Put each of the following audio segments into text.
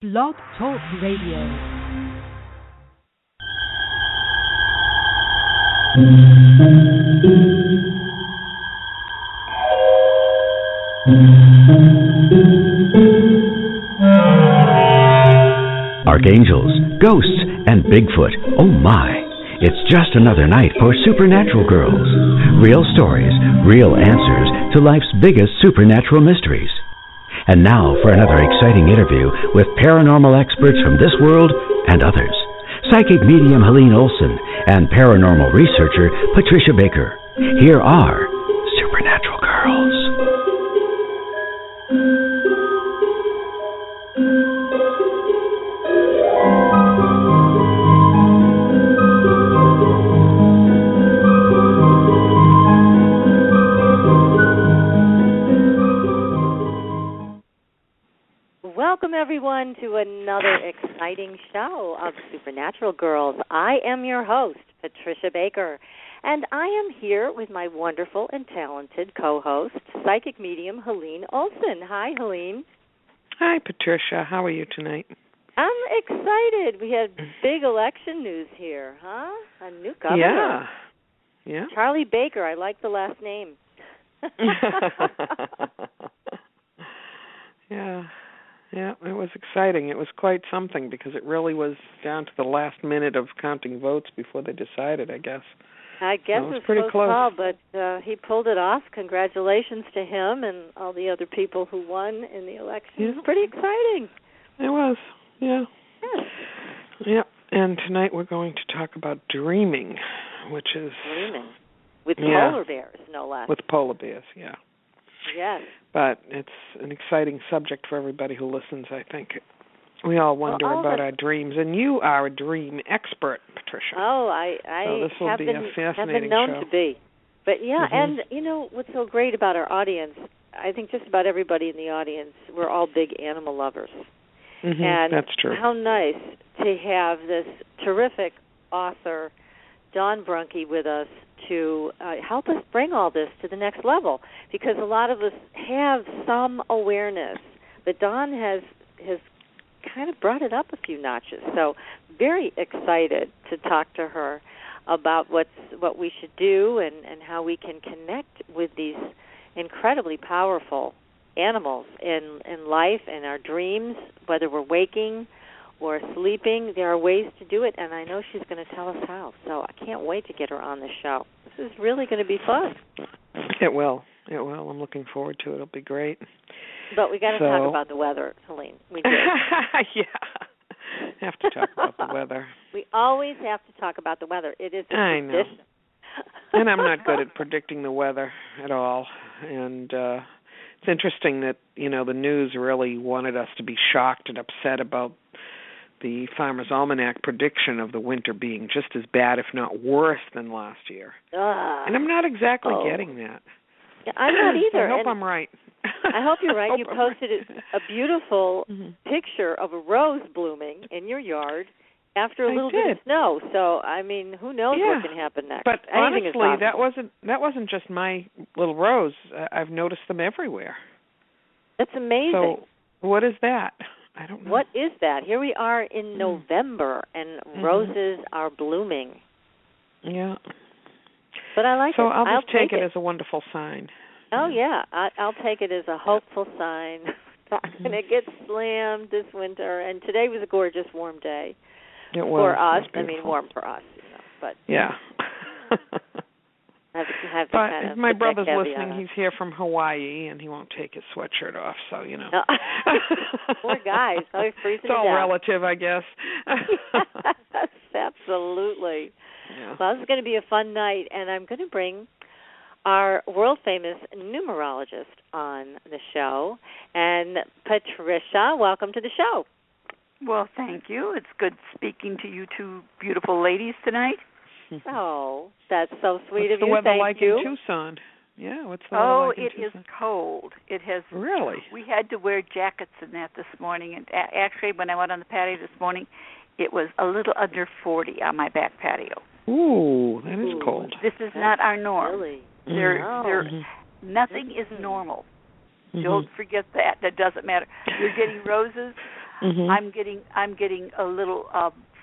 Blog Talk Radio. Archangels, ghosts, and Bigfoot. Oh my! It's just another night for Supernatural Girlz. Real stories, real answers to life's biggest supernatural mysteries. And now for another exciting interview with paranormal experts from this world and others. Psychic medium Helene Olsen and paranormal researcher Patricia Baker. Here are Supernatural Girlz. Welcome, everyone, to another exciting show of Supernatural Girlz. I am your host, Patricia Baker, and I am here with my wonderful and talented co-host, psychic medium Helene Olsen. Hi, Helene. Hi, Patricia. How are you tonight? I'm excited. We had big election news here, huh? A new governor. Yeah. Charlie Baker. I like the last name. Yeah, it was exciting. It was quite something because it really was down to the last minute of counting votes before they decided, I guess. I guess it was pretty close. Call, but he pulled it off. Congratulations to him and all the other people who won in the election. Yeah. It was pretty exciting. It was, yeah. Yes. Yeah, and tonight we're going to talk about dreaming, which is... Dreaming. With polar bears, no less. With polar bears, yeah. Yes. But it's an exciting subject for everybody who listens, I think. We all wonder about our dreams, and you are a dream expert, Patricia. Oh, I so this will have be been, a fascinating have been known show. to be. But yeah, and you know what's so great about our audience, I think just about everybody in the audience, we're all big animal lovers. And that's true. How nice to have this terrific author, Dawn Brunke, with us to help us bring all this to the next level, because a lot of us have some awareness, but Dawn has kind of brought it up a few notches. So very excited to talk to her about what we should do and how we can connect with these incredibly powerful animals in life and our dreams, whether we're waking or sleeping. There are ways to do it, and I know she's going to tell us how. So I can't wait to get her on the show. This is really going to be fun. It will. I'm looking forward to it. It'll be great. But we got to talk about the weather, Helene. We do. Yeah. Have to talk about the weather. We always have to talk about the weather. It is a I know. tradition. And I'm not good at predicting the weather at all. And it's interesting that, the news really wanted us to be shocked and upset about the Farmer's Almanac prediction of the winter being just as bad, if not worse, than last year. And I'm not exactly getting that. Yeah, I'm not either. I hope I'm right. I hope you're right. You posted a beautiful picture of a rose blooming in your yard after a little bit of snow. So, I mean, who knows what can happen next? But honestly, that wasn't just my little rose. I've noticed them everywhere. That's amazing. So, what is that? I don't know. What is that? Here we are in November, and roses are blooming. Yeah. But I like it. So I'll just take it as as a wonderful sign. Oh, yeah. I'll take it as a hopeful sign. Not going to get slammed this winter. And today was a gorgeous, warm day. It was. For us. It was beautiful. Warm for us. But yeah. have to kind of my brother's listening. He's here from Hawaii, and he won't take his sweatshirt off, so, Poor guys. Oh, he's freezing It's all down. relative, I guess. Yes, absolutely. Yeah. Well, this is going to be a fun night, and I'm going to bring our world-famous numerologist on the show. And Patricia, welcome to the show. Well, thank you. It's good speaking to you two beautiful ladies tonight. Oh, that's so sweet of you. What's the weather Thank like you. in Tucson? Yeah, what's the weather like in Tucson? Oh, it is cold. It has. Really? We had to wear jackets and that this morning. And actually, when I went on the patio this morning, it was a little under 40 on my back patio. Ooh, that is cold. This is not our norm. Really? Nothing is normal. Don't forget that. That doesn't matter. You're getting roses. I'm getting a little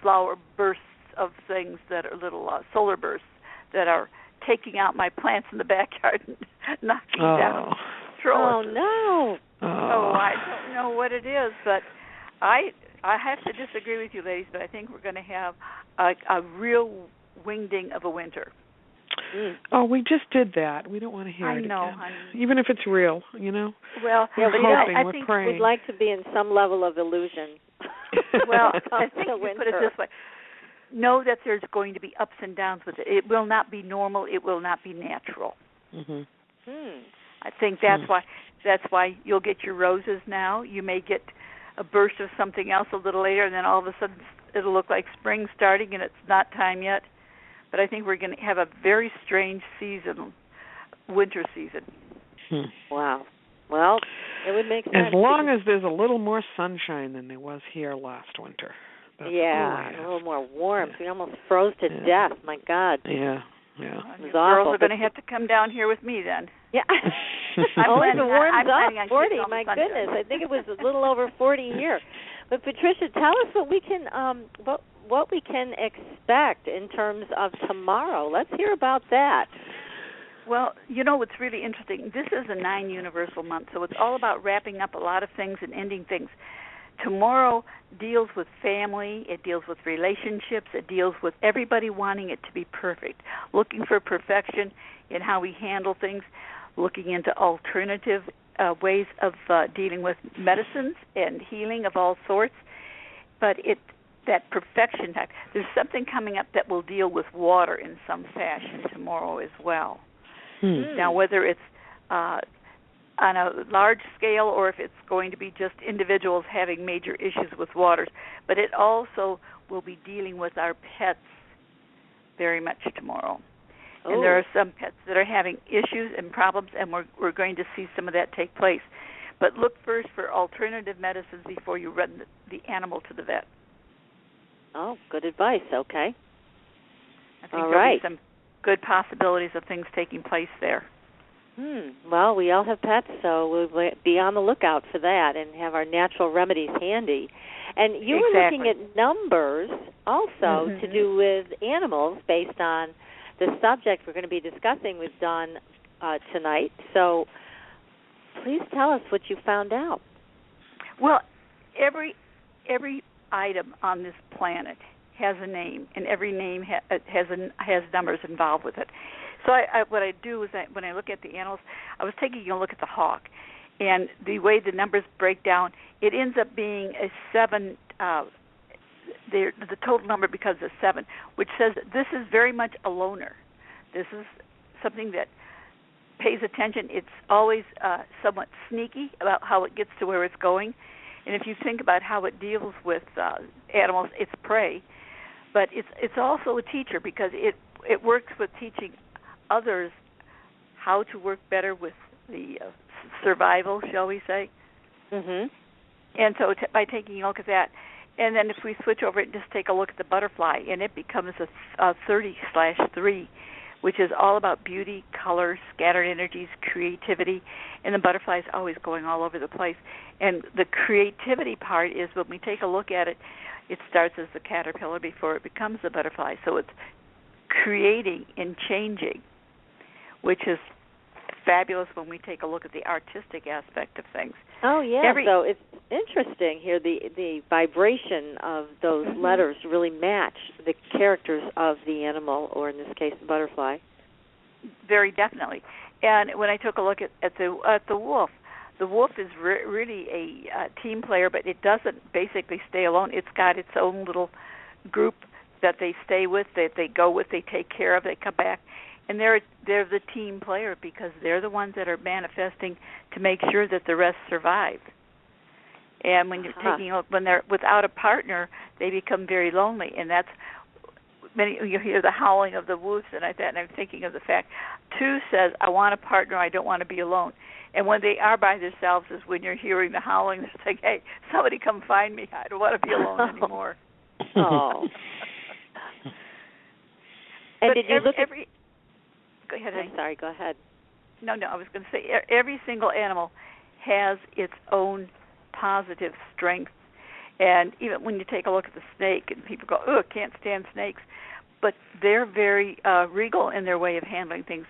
flower bursts of things that are little solar bursts that are taking out my plants in the backyard and knocking down trellises. Oh no! Oh, I don't know what it is, but I have to disagree with you, ladies. But I think we're going to have a real wingding of a winter. Oh, we just did that. We don't want to hear it know, again. honey. Even if it's real, you know. Well, yeah, but I think we'd like to be in some level of illusion. Well, I think you put it this way. Know that there's going to be ups and downs with it. It will not be normal. It will not be natural. I think that's why you'll get your roses now. You may get a burst of something else a little later, and then all of a sudden it'll look like spring starting, and it's not time yet. But I think we're going to have a very strange season, winter season. Wow. Well, it would make sense. As long as there's a little more sunshine than there was here last winter. That's a little more warmth. We almost froze to death. My God. Yeah. It was girls awful. are going to have to come down here with me then. Yeah. Only if it warms up 40. My goodness, I think it was a little over 40 here. But Patricia, tell us what we can what we can expect in terms of tomorrow. Let's hear about that. Well, you know what's really interesting? This is a 9 universal month, so it's all about wrapping up a lot of things and ending things. Tomorrow deals with family, it deals with relationships, it deals with everybody wanting it to be perfect, looking for perfection in how we handle things, looking into alternative ways of dealing with medicines and healing of all sorts. But that perfection type, there's something coming up that will deal with water in some fashion tomorrow as well. Now, whether it's on a large scale or if it's going to be just individuals having major issues with waters. But it also will be dealing with our pets very much tomorrow. Oh. And there are some pets that are having issues and problems, and we're going to see some of that take place. But look first for alternative medicines before you run the animal to the vet. Oh, good advice. Okay. I think there'll be some good possibilities of things taking place there. Well, we all have pets, so we'll be on the lookout for that and have our natural remedies handy. And you were looking at numbers also to do with animals based on the subject we're going to be discussing with Dawn tonight. So please tell us what you found out. Well, every item on this planet has a name, and every name has numbers involved with it. So what I do is when I look at the animals, I was taking a look at the hawk, and the way the numbers break down, it ends up being a 7. The total number becomes a 7, which says that this is very much a loner. This is something that pays attention. It's always somewhat sneaky about how it gets to where it's going. And if you think about how it deals with animals, it's prey. But it's also a teacher because it works with teaching others how to work better with the survival, shall we say. And so by taking a look at that, and then if we switch over and just take a look at the butterfly, and it becomes a 30/3, which is all about beauty, color, scattered energies, creativity, and the butterfly is always going all over the place. And the creativity part is when we take a look at it, it starts as the caterpillar before it becomes the butterfly. So it's creating and changing, which is fabulous when we take a look at the artistic aspect of things. Oh, yeah. So it's interesting here. The vibration of those letters really match the characters of the animal, or in this case, the butterfly. Very definitely. And when I took a look at the wolf, the wolf is really a team player, but it doesn't basically stay alone. It's got its own little group that they stay with, that they go with, they take care of, they come back. And they're the team player because they're the ones that are manifesting to make sure that the rest survive. And when when they're without a partner, they become very lonely. And that's you hear the howling of the wolves, and I'm thinking of the fact 2 says, "I want a partner. I don't want to be alone." And when they are by themselves is when you're hearing the howling. It's like, "Hey, somebody come find me. I don't want to be alone anymore." Oh. And did you look at Go ahead. I'm sorry, go ahead. No, I was going to say every single animal has its own positive strengths And even when you take a look at the snake, and people go, "Oh, can't stand snakes," but they're very regal in their way of handling things.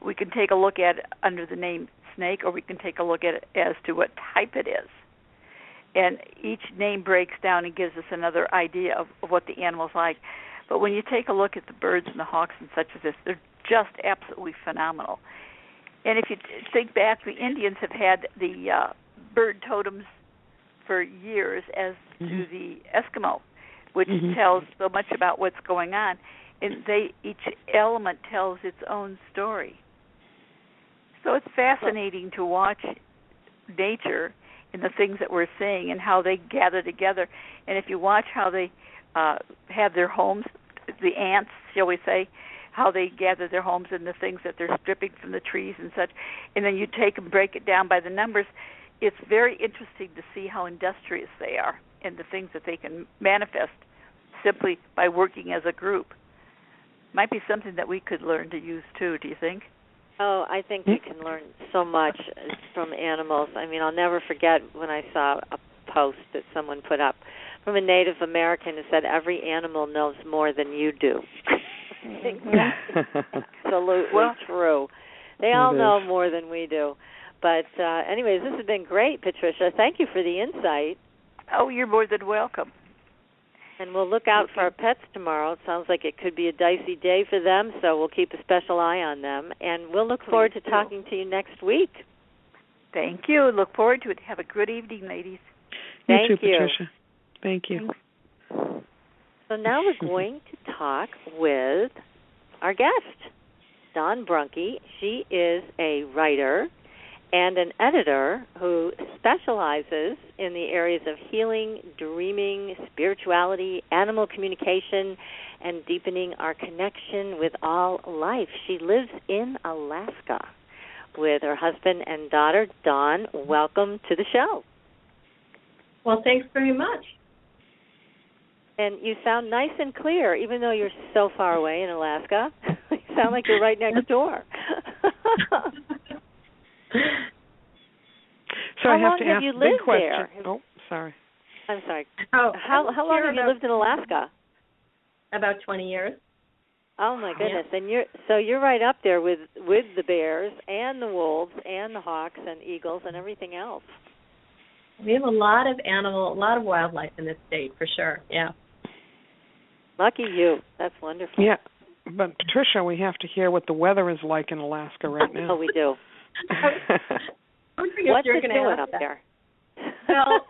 We can take a look at it under the name snake, or we can take a look at it as to what type it is. And each name breaks down and gives us another idea of what the animal's like. But when you take a look at the birds and the hawks and such as this, they're just absolutely phenomenal. And if you think back, the Indians have had the bird totems for years, as do the Eskimo, which tells so much about what's going on. And each element tells its own story. So it's fascinating to watch nature and the things that we're seeing and how they gather together. And if you watch how they have their homes, the ants, shall we say, how they gather their homes and the things that they're stripping from the trees and such, and then you take and break it down by the numbers, it's very interesting to see how industrious they are and the things that they can manifest simply by working as a group. Might be something that we could learn to use too, do you think? Oh, I think we can learn so much from animals. I mean, I'll never forget when I saw a post that someone put up from a Native American who said, "Every animal knows more than you do." I think that's absolutely true. They all know more than we do. But anyways, this has been great, Patricia. Thank you for the insight. Oh, you're more than welcome. And we'll look out for our pets tomorrow. It sounds like it could be a dicey day for them, so we'll keep a special eye on them. And we'll look forward to talking to you next week. Thank you. Look forward to it. Have a good evening, ladies. Thank you too, Patricia. Thank you. Thanks. So now we're going to talk with our guest, Dawn Brunke. She is a writer and an editor who specializes in the areas of healing, dreaming, spirituality, animal communication, and deepening our connection with all life. She lives in Alaska with her husband and daughter. Dawn, welcome to the show. Well, thanks very much. And you sound nice and clear, even though you're so far away in Alaska. You sound like you're right next door. So how I have long to have ask you the lived big question. there? Oh, sorry. I'm sorry. Oh, how long have you lived in Alaska? About 20 years. Oh my goodness! Yeah. And you're right up there with the bears and the wolves and the hawks and eagles and everything else. We have a lot of wildlife in this state for sure. Yeah. Lucky you. That's wonderful. Yeah, but Patricia, we have to hear what the weather is like in Alaska right now. Oh, we do. What's it doing up there? Well,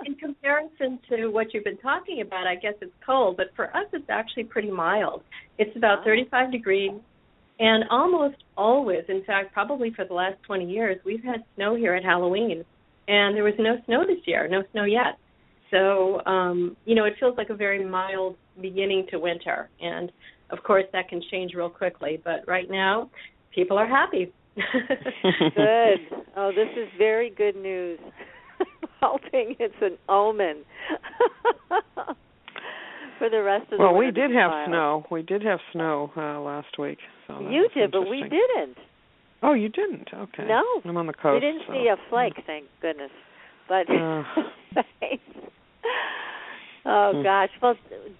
in comparison to what you've been talking about, I guess it's cold, but for us it's actually pretty mild. It's about 35 degrees, and almost always, in fact, probably for the last 20 years, we've had snow here at Halloween, and there was no snow this year, no snow yet. So, it feels like a very mild beginning to winter, and of course that can change real quickly, but right now people are happy. Good. Oh, this is very good news. Hoping it's an omen for the rest of the Well, winter. we did have snow. We did have snow last week. So you did, but we didn't. Oh, you didn't? Okay. No. I'm on the coast. We didn't see a flake, thank goodness. But thanks. Oh, gosh. Well,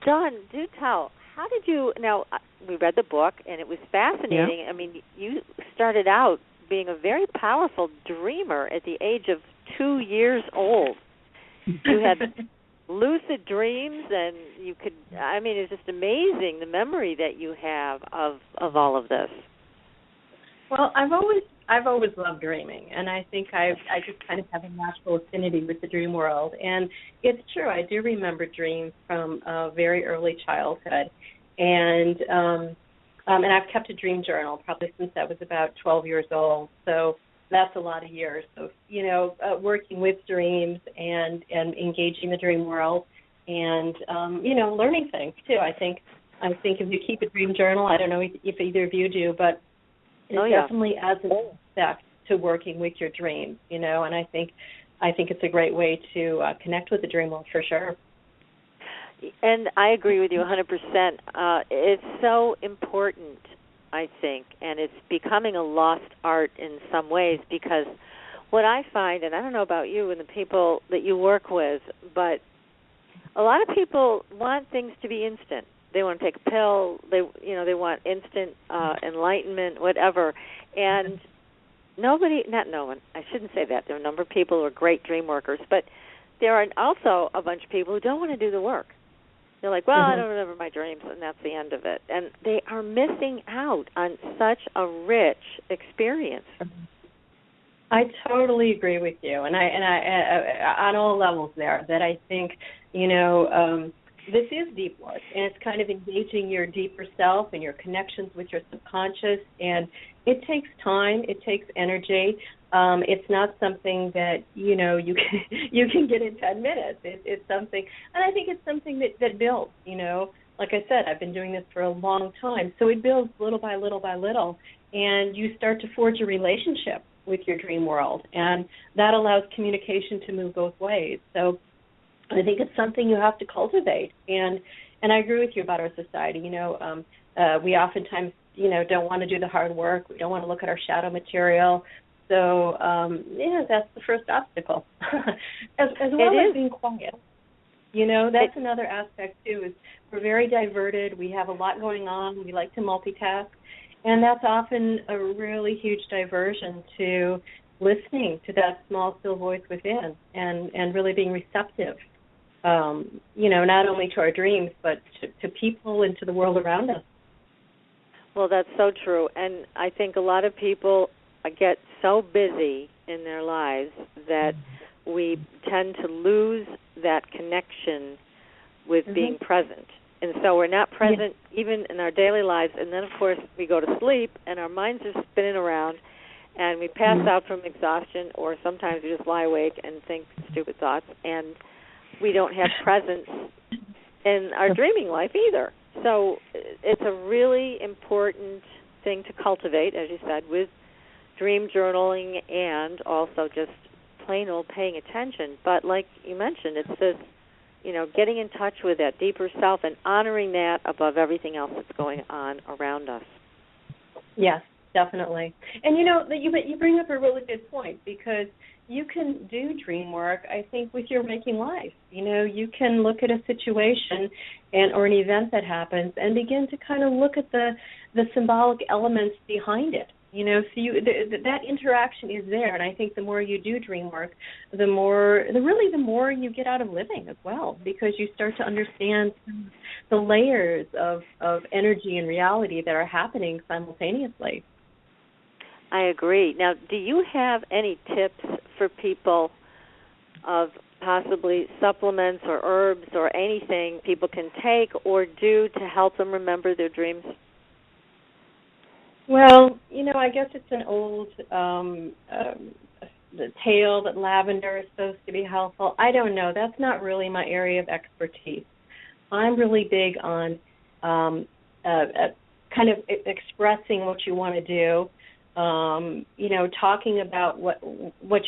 Dawn, do tell. How did you, now, we read the book, and it was fascinating. Yeah. I mean, you started out being a very powerful dreamer at the age of 2 years old. You had lucid dreams, and you could, it's just amazing the memory that you have of all of this. Well, I've always loved dreaming, and I think I just kind of have a natural affinity with the dream world. And it's true, I do remember dreams from a very early childhood, and I've kept a dream journal probably since I was about 12 years old. So that's a lot of years of working with dreams and engaging the dream world, and learning things too. I think if you keep a dream journal, I don't know if either of you do, but it definitely adds an aspect to working with your dreams, and I think it's a great way to connect with the dream world for sure. And I agree with you 100%. It's so important, I think, and it's becoming a lost art in some ways, because what I find, and I don't know about you and the people that you work with, but a lot of people want things to be instant. They want to take a pill. They want instant enlightenment, whatever. And I shouldn't say that. There are a number of people who are great dream workers, but there are also a bunch of people who don't want to do the work. They're like, well, I don't remember my dreams, and that's the end of it. And they are missing out on such a rich experience. I totally agree with you, and I on all levels there. That I think, this is deep work, and it's kind of engaging your deeper self and your connections with your subconscious, and it takes time, it takes energy. It's not something that you can get in 10 minutes. It's something, and I think it's something that builds. Like I said, I've been doing this for a long time, so it builds little by little by little, and you start to forge a relationship with your dream world, and that allows communication to move both ways. So I think it's something you have to cultivate, and I agree with you about our society. We oftentimes don't want to do the hard work. We don't want to look at our shadow material. So that's the first obstacle, as well as being quiet. That's another aspect too. Is we're very diverted. We have a lot going on. We like to multitask, and that's often a really huge diversion to listening to that small, still voice within, and really being receptive. Not only to our dreams, but to people and to the world around us. Well, that's so true. And I think a lot of people get so busy in their lives that we tend to lose that connection with being present. And so we're not present even in our daily lives. And then, of course, we go to sleep and our minds are spinning around and we pass out from exhaustion, or sometimes we just lie awake and think stupid thoughts. And we don't have presence in our dreaming life either. So it's a really important thing to cultivate, as you said, with dream journaling and also just plain old paying attention. But like you mentioned, it's this, getting in touch with that deeper self and honoring that above everything else that's going on around us. Yes, definitely. And you bring up a really good point, because you can do dream work, I think, with your waking life. You can look at a situation or an event that happens and begin to kind of look at the symbolic elements behind it. So that interaction is there, and I think the more you do dream work, the more you get out of living as well, because you start to understand the layers of energy and reality that are happening simultaneously. I agree. Now, do you have any tips for people of possibly supplements or herbs or anything people can take or do to help them remember their dreams? Well, I guess it's an old the tale that lavender is supposed to be helpful. I don't know. That's not really my area of expertise. I'm really big on kind of expressing what you want to do. Talking about what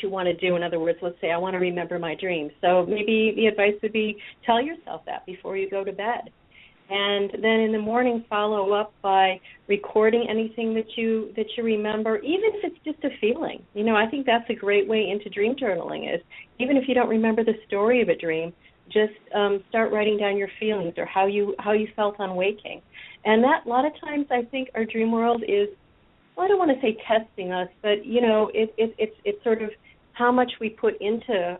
you want to do. In other words, let's say I want to remember my dreams. So maybe the advice would be tell yourself that before you go to bed. And then in the morning follow up by recording anything that you remember, even if it's just a feeling. I think that's a great way into dream journaling, is even if you don't remember the story of a dream, just start writing down your feelings or how you felt on waking. And that a lot of times I think our dream world is, well, I don't want to say testing us, but it's sort of how much we put into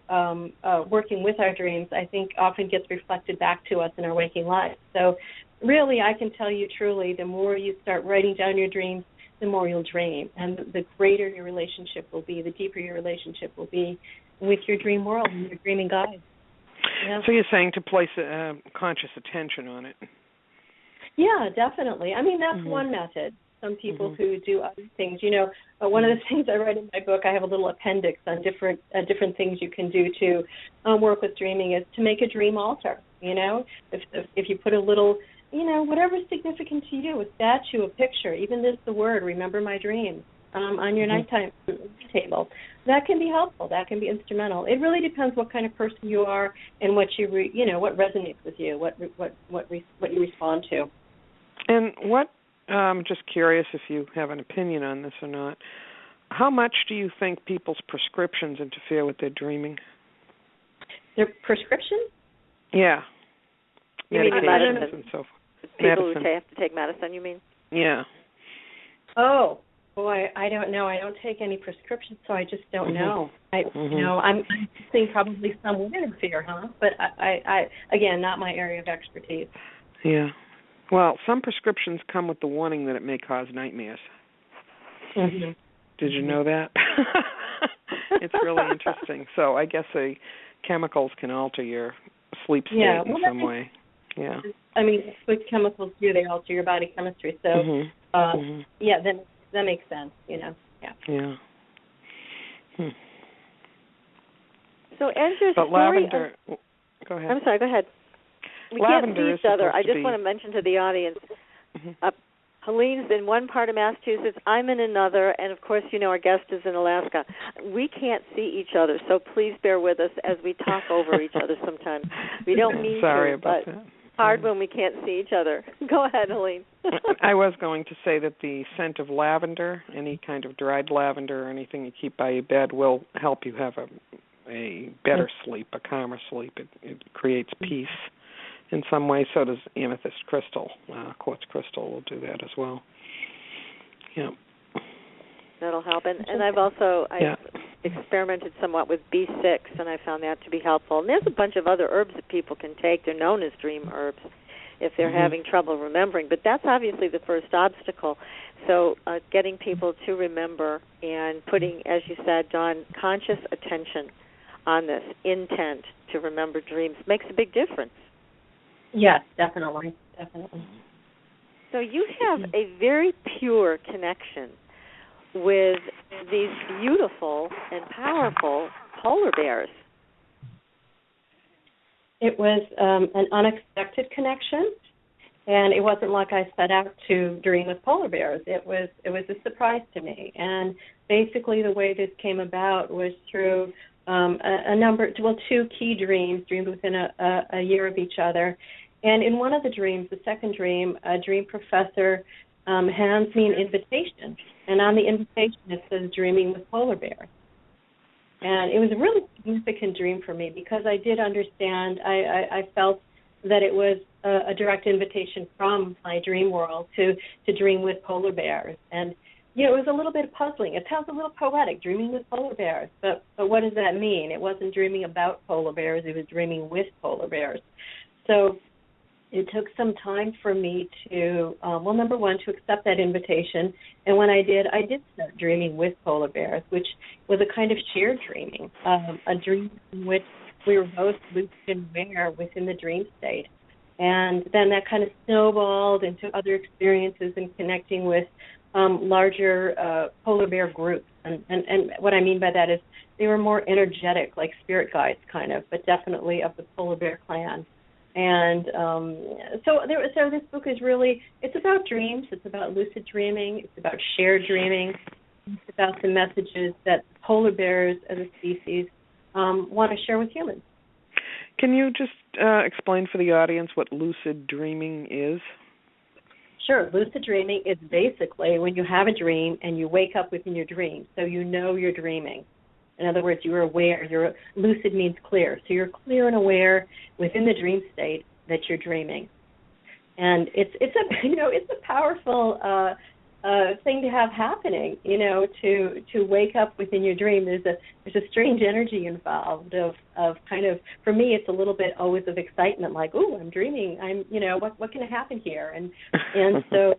working with our dreams, I think often gets reflected back to us in our waking life. So really, I can tell you truly, the more you start writing down your dreams, the more you'll dream, and the greater your relationship will be, the deeper your relationship will be with your dream world and your dreaming guide. Yeah. So you're saying to place conscious attention on it. Yeah, definitely. I mean, that's one method. Some people who do other things. One of the things I write in my book, I have a little appendix on different things you can do to work with dreaming, is to make a dream altar. If you put a little, whatever's significant to you, a statue, a picture, even the word, remember my dreams, on your nighttime table, that can be helpful. That can be instrumental. It really depends what kind of person you are and what what resonates with you, what you respond to. And what? I'm just curious if you have an opinion on this or not. How much do you think people's prescriptions interfere with their dreaming? Their prescription? Yeah. medications and so forth. People who have to take medicine, you mean? Yeah. Oh, boy, I don't know. I don't take any prescriptions, so I just don't know. I'm seeing probably some would interfere, But I again, not my area of expertise. Yeah. Well, some prescriptions come with the warning that it may cause nightmares. Mm-hmm. Did you know that? It's really interesting. So I guess chemicals can alter your sleep state in some way. Yeah. I mean, what chemicals do, they alter your body chemistry. So, yeah, that makes sense, Yeah. Yeah. So, as your but story... lavender... go ahead. I'm sorry, go ahead. We lavender can't see each other. I just want to mention to the audience, Helene's in one part of Massachusetts, I'm in another, and of course, our guest is in Alaska. We can't see each other, so please bear with us as we talk over each other sometimes. We don't mean Sorry to, about but that. hard when we can't see each other. Go ahead, Helene. I was going to say that the scent of lavender, any kind of dried lavender or anything you keep by your bed, will help you have a better sleep, a calmer sleep. It creates peace in some way. So does amethyst crystal. Quartz crystal will do that as well. Yeah. That'll help. And I've experimented somewhat with B6, and I found that to be helpful. And there's a bunch of other herbs that people can take. They're known as dream herbs if they're having trouble remembering. But that's obviously the first obstacle. So getting people to remember and putting, as you said, Dawn, conscious attention on this, intent to remember dreams, makes a big difference. Yes, definitely. So you have a very pure connection with these beautiful and powerful polar bears. It was an unexpected connection, and it wasn't like I set out to dream with polar bears. It was a surprise to me. And basically the way this came about was through two key dreams within a year of each other. And in one of the dreams, the second dream, a dream professor hands me an invitation. And on the invitation it says dreaming with polar bears. And it was a really significant dream for me because I did understand, I felt that it was a direct invitation from my dream world to dream with polar bears. And, it was a little bit puzzling. It sounds a little poetic, dreaming with polar bears. But what does that mean? It wasn't dreaming about polar bears. It was dreaming with polar bears. So it took some time for me to, number one, to accept that invitation. And when I did start dreaming with polar bears, which was a kind of shared dreaming, a dream in which we were both lucid and aware within the dream state. And then that kind of snowballed into other experiences and connecting with larger polar bear groups. And what I mean by that is they were more energetic, like spirit guides kind of, but definitely of the polar bear clan. And so this book is really, it's about dreams, it's about lucid dreaming, it's about shared dreaming, it's about the messages that polar bears as a species want to share with humans. Can you just explain for the audience what lucid dreaming is? Sure. Lucid dreaming is basically when you have a dream and you wake up within your dream, so you know you're dreaming. In other words, you're aware. Lucid means clear. So you're clear and aware within the dream state that you're dreaming. And it's a powerful thing to have happening, to wake up within your dream. There's a strange energy involved of kind of, for me, it's a little bit always of excitement, like, ooh, I'm dreaming. I'm, what can happen here? And so,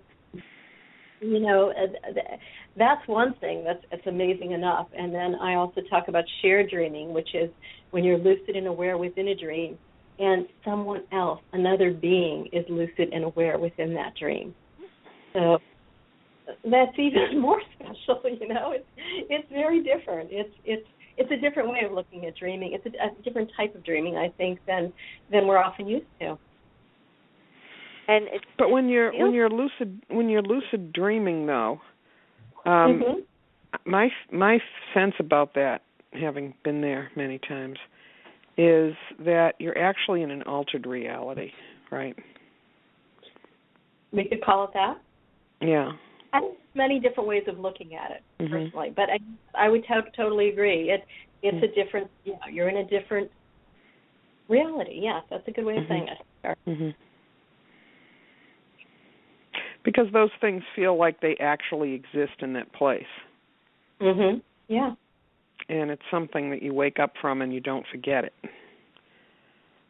that's one thing that's amazing enough. And then I also talk about shared dreaming, which is when you're lucid and aware within a dream, and someone else, another being, is lucid and aware within that dream. So that's even more special, It's very different. It's a different way of looking at dreaming. It's a different type of dreaming, I think, than we're often used to. And but when you're lucid dreaming, though, my sense about that, having been there many times, is that you're actually in an altered reality, right? We could call it that. Yeah. I think there's many different ways of looking at it, personally, but I would totally agree. It's a different, you're in a different reality. Yes, that's a good way of saying it. Mm-hmm. Because those things feel like they actually exist in that place. Mhm. Yeah. And it's something that you wake up from and you don't forget it.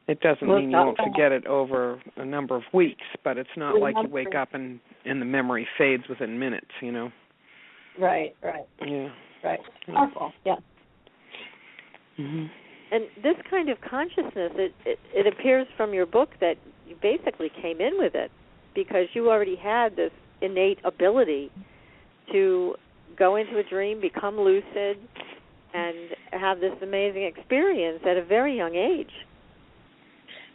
It doesn't mean you won't forget it over a number of weeks, but it's not like you wake up and the memory fades within minutes, you know. Right. Yeah. Right. Powerful. Yeah. Mm-hmm. And this kind of consciousness, it appears from your book that you basically came in with it because you already had this innate ability to go into a dream, become lucid, and have this amazing experience at a very young age.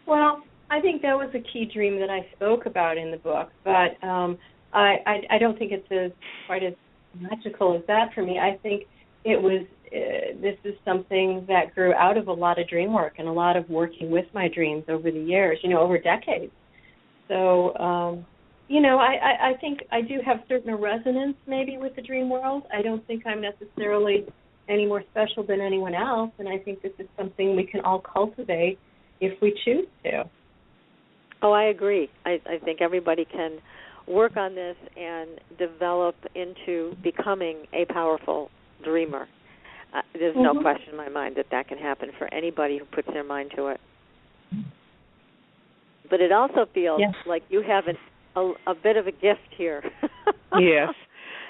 Well, I think that was a key dream that I spoke about in the book, but I don't think it's quite as magical as that for me. I think it was this is something that grew out of a lot of dream work and a lot of working with my dreams over the years, over decades. So, I think I do have certain resonance maybe with the dream world. I don't think I'm necessarily any more special than anyone else, and I think this is something we can all cultivate if we choose to. Oh, I agree. I think everybody can work on this and develop into becoming a powerful dreamer. There's no question in my mind that can happen for anybody who puts their mind to it. But it also feels like you have a bit of a gift here. Yes.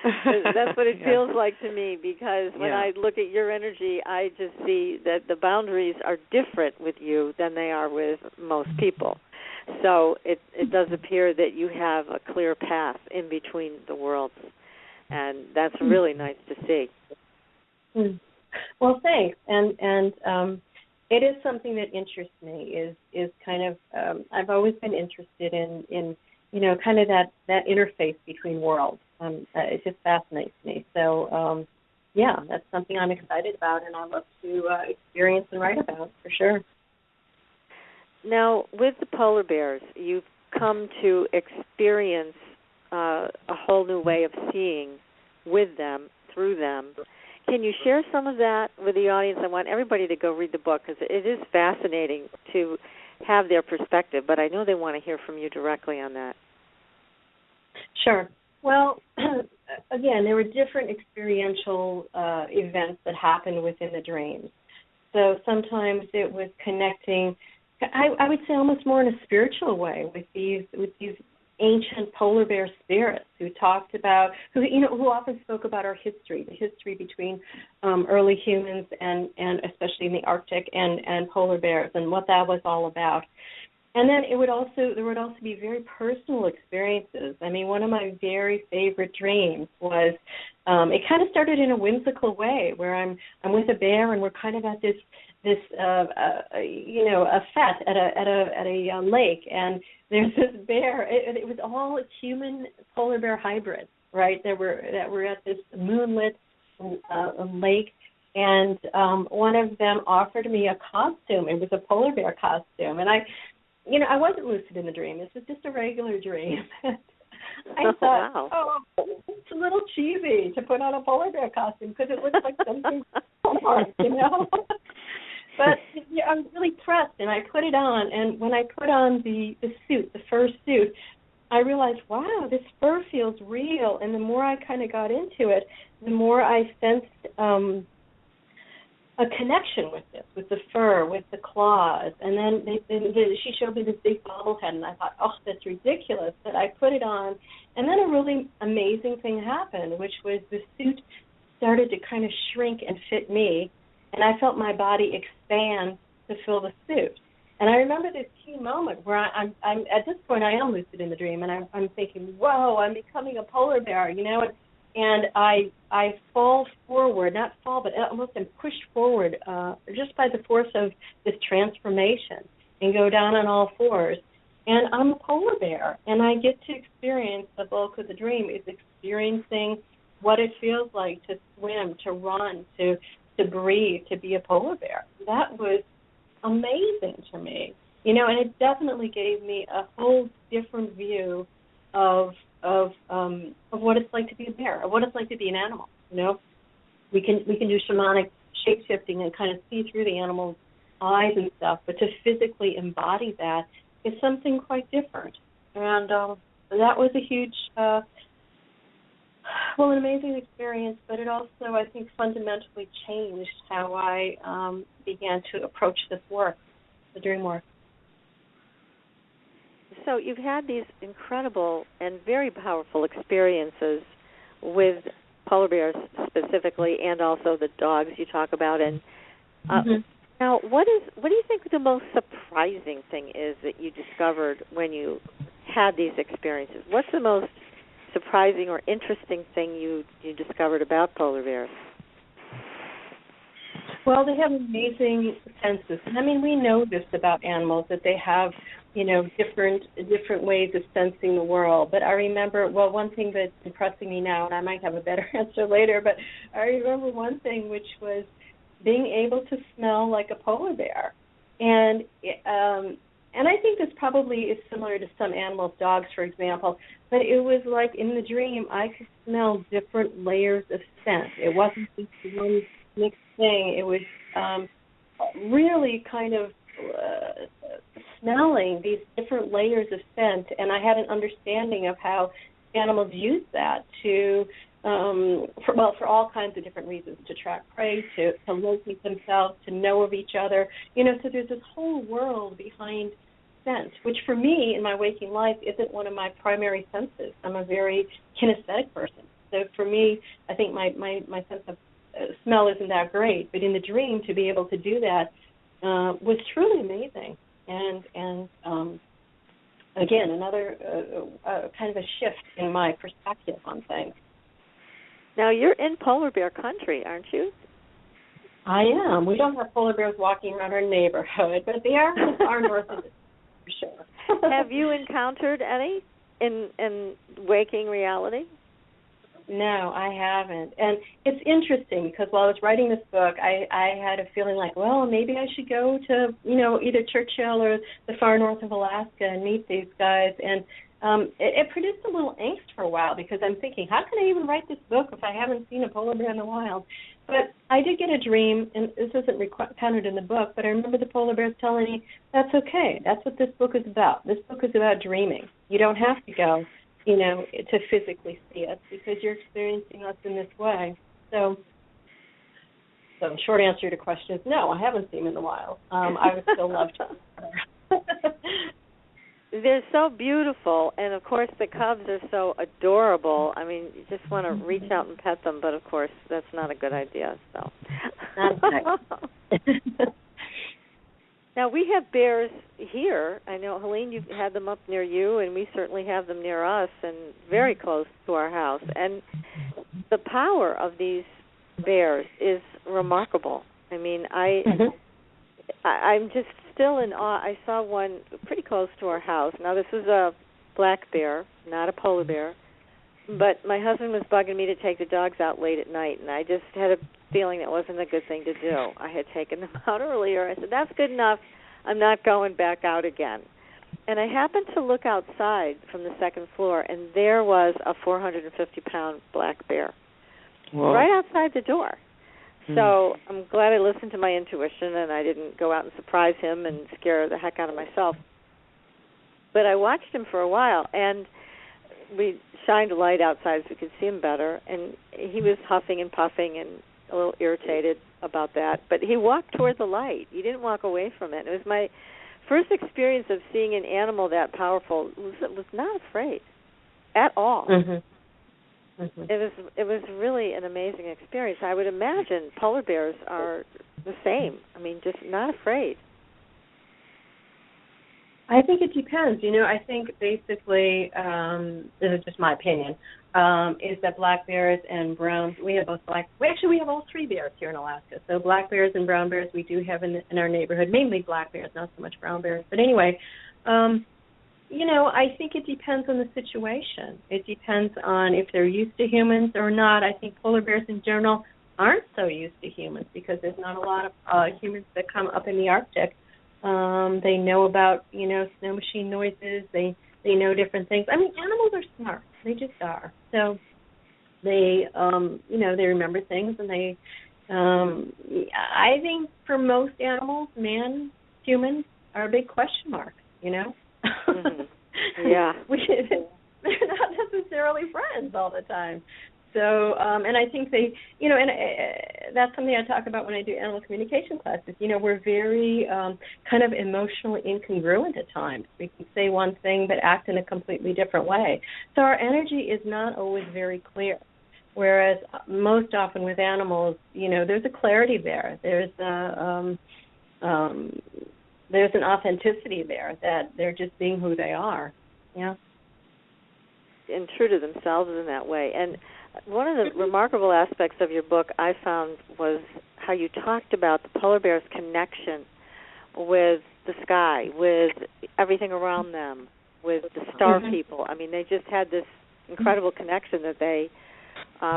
That's what it feels like to me, because when I look at your energy, I just see that the boundaries are different with you than they are with most people. So it does appear that you have a clear path in between the worlds, and that's really nice to see. Well, thanks. And it is something that interests me. Is kind of I've always been interested in kind of that interface between worlds. It just fascinates me. So, that's something I'm excited about, and I love to experience and write about, for sure. Now, with the polar bears, you've come to experience a whole new way of seeing with them, through them. Can you share some of that with the audience? I want everybody to go read the book, because it is fascinating to have their perspective, but I know they want to hear from you directly on that. Sure. Well, again, there were different experiential events that happened within the dreams. So sometimes it was connecting, I would say almost more in a spiritual way, with these ancient polar bear spirits who talked about, who often spoke about our history, the history between early humans and especially in the Arctic and polar bears, and what that was all about. And then there would also be very personal experiences. I mean, one of my very favorite dreams was, it kind of started in a whimsical way, where I'm with a bear and we're kind of at this a fete at a lake, and there's this bear. It was all human polar bear hybrids, right? That were at this moonlit lake. And one of them offered me a costume. It was a polar bear costume, and I wasn't lucid in the dream. This was just a regular dream. I thought, wow. It's a little cheesy to put on a polar bear costume because it looks like something But I was really pressed, and I put it on. And when I put on the suit, the fur suit, I realized, wow, this fur feels real. And the more I kind of got into it, the more I sensed a connection with this, with the fur, with the claws. And then she showed me this big bobblehead, and I thought, oh, that's ridiculous. But I put it on, and then a really amazing thing happened, which was the suit started to kind of shrink and fit me, and I felt my body expand to fill the suit. And I remember this key moment where I'm at this point I am lucid in the dream, and I'm thinking, whoa, I'm becoming a polar bear, and I fall forward, not fall, but almost am pushed forward just by the force of this transformation, and go down on all fours. And I'm a polar bear, and I get to experience the bulk of the dream is experiencing what it feels like to swim, to run, to breathe, to be a polar bear. That was amazing to me, and it definitely gave me a whole different view of what it's like to be a bear, of what it's like to be an animal. We can do shamanic shape shifting and kind of see through the animal's eyes and stuff, but to physically embody that is something quite different. And that was a huge, an amazing experience, but it also, I think, fundamentally changed how I began to approach this work, the dream work. So you've had these incredible and very powerful experiences with polar bears specifically, and also the dogs you talk about. And now, what do you think the most surprising thing is that you discovered when you had these experiences? What's the most surprising or interesting thing you discovered about polar bears? Well, they have amazing senses. I mean, we know this about animals, that they have, different ways of sensing the world. But I remember, one thing that's impressing me now, and I might have a better answer later, but I remember one thing, which was being able to smell like a polar bear. And I think this probably is similar to some animals, dogs, for example, but it was like in the dream I could smell different layers of scent. It wasn't just one mixed thing. It was really kind of smelling these different layers of scent, and I had an understanding of how animals use that to, for all kinds of different reasons, to track prey, to locate themselves, to know of each other. So there's this whole world behind scent, which for me in my waking life isn't one of my primary senses. I'm a very kinesthetic person. So for me, I think my sense of smell isn't that great. But in the dream, to be able to do that was truly amazing. And again, another kind of a shift in my perspective on things. Now, you're in polar bear country, aren't you? I am. We don't have polar bears walking around our neighborhood, but they are far north of it, for sure. Have you encountered any in waking reality? No, I haven't. And it's interesting because while I was writing this book, I had a feeling like, well, maybe I should go to, either Churchill or the far north of Alaska and meet these guys. And it produced a little angst for a while because I'm thinking, how can I even write this book if I haven't seen a polar bear in the wild? But I did get a dream, and this isn't counted in the book, but I remember the polar bears telling me, that's okay. That's what this book is about. This book is about dreaming. You don't have to go to physically see it because you're experiencing us in this way. So short answer to your question is no, I haven't seen them in the wild. I would still love to. They're so beautiful, and of course the cubs are so adorable. I mean, you just want to reach out and pet them, but of course that's not a good idea. So. Now, we have bears here. I know, Helene, you've had them up near you, and we certainly have them near us and very close to our house. And the power of these bears is remarkable. I mean, I'm just still in awe. I saw one pretty close to our house. Now, this is a black bear, not a polar bear. But my husband was bugging me to take the dogs out late at night, and I just had a feeling that wasn't a good thing to do. I had taken them out earlier. I said, that's good enough. I'm not going back out again. And I happened to look outside from the second floor, and there was a 450-pound black bear. Whoa. Right outside the door. So I'm glad I listened to my intuition, and I didn't go out and surprise him and scare the heck out of myself. But I watched him for a while, and we shined a light outside so we could see him better, and he was huffing and puffing and a little irritated about that. But he walked toward the light. He didn't walk away from it. It was my first experience of seeing an animal that powerful. Was not afraid at all. It was really an amazing experience. I would imagine polar bears are the same. I mean, just not afraid. I think it depends. I think basically, this is just my opinion, is that black bears and brown, we have all three bears here in Alaska. So black bears and brown bears we do have in our neighborhood, mainly black bears, not so much brown bears. But anyway, I think it depends on the situation. It depends on if they're used to humans or not. I think polar bears in general aren't so used to humans because there's not a lot of humans that come up in the Arctic. They know about, snow machine noises. They know different things. I mean, animals are smart. They just are. So they, they remember things, and they, I think for most animals, humans are a big question mark, Yeah. They're not necessarily friends all the time. So, and I think they, and that's something I talk about when I do animal communication classes. We're very kind of emotionally incongruent at times. We can say one thing but act in a completely different way. So our energy is not always very clear. Whereas most often with animals, there's a clarity there. There's an authenticity there that they're just being who they are. Yeah. And true to themselves in that way. And one of the remarkable aspects of your book I found was how you talked about the polar bear's connection with the sky, with everything around them, with the star people. I mean, they just had this incredible connection that they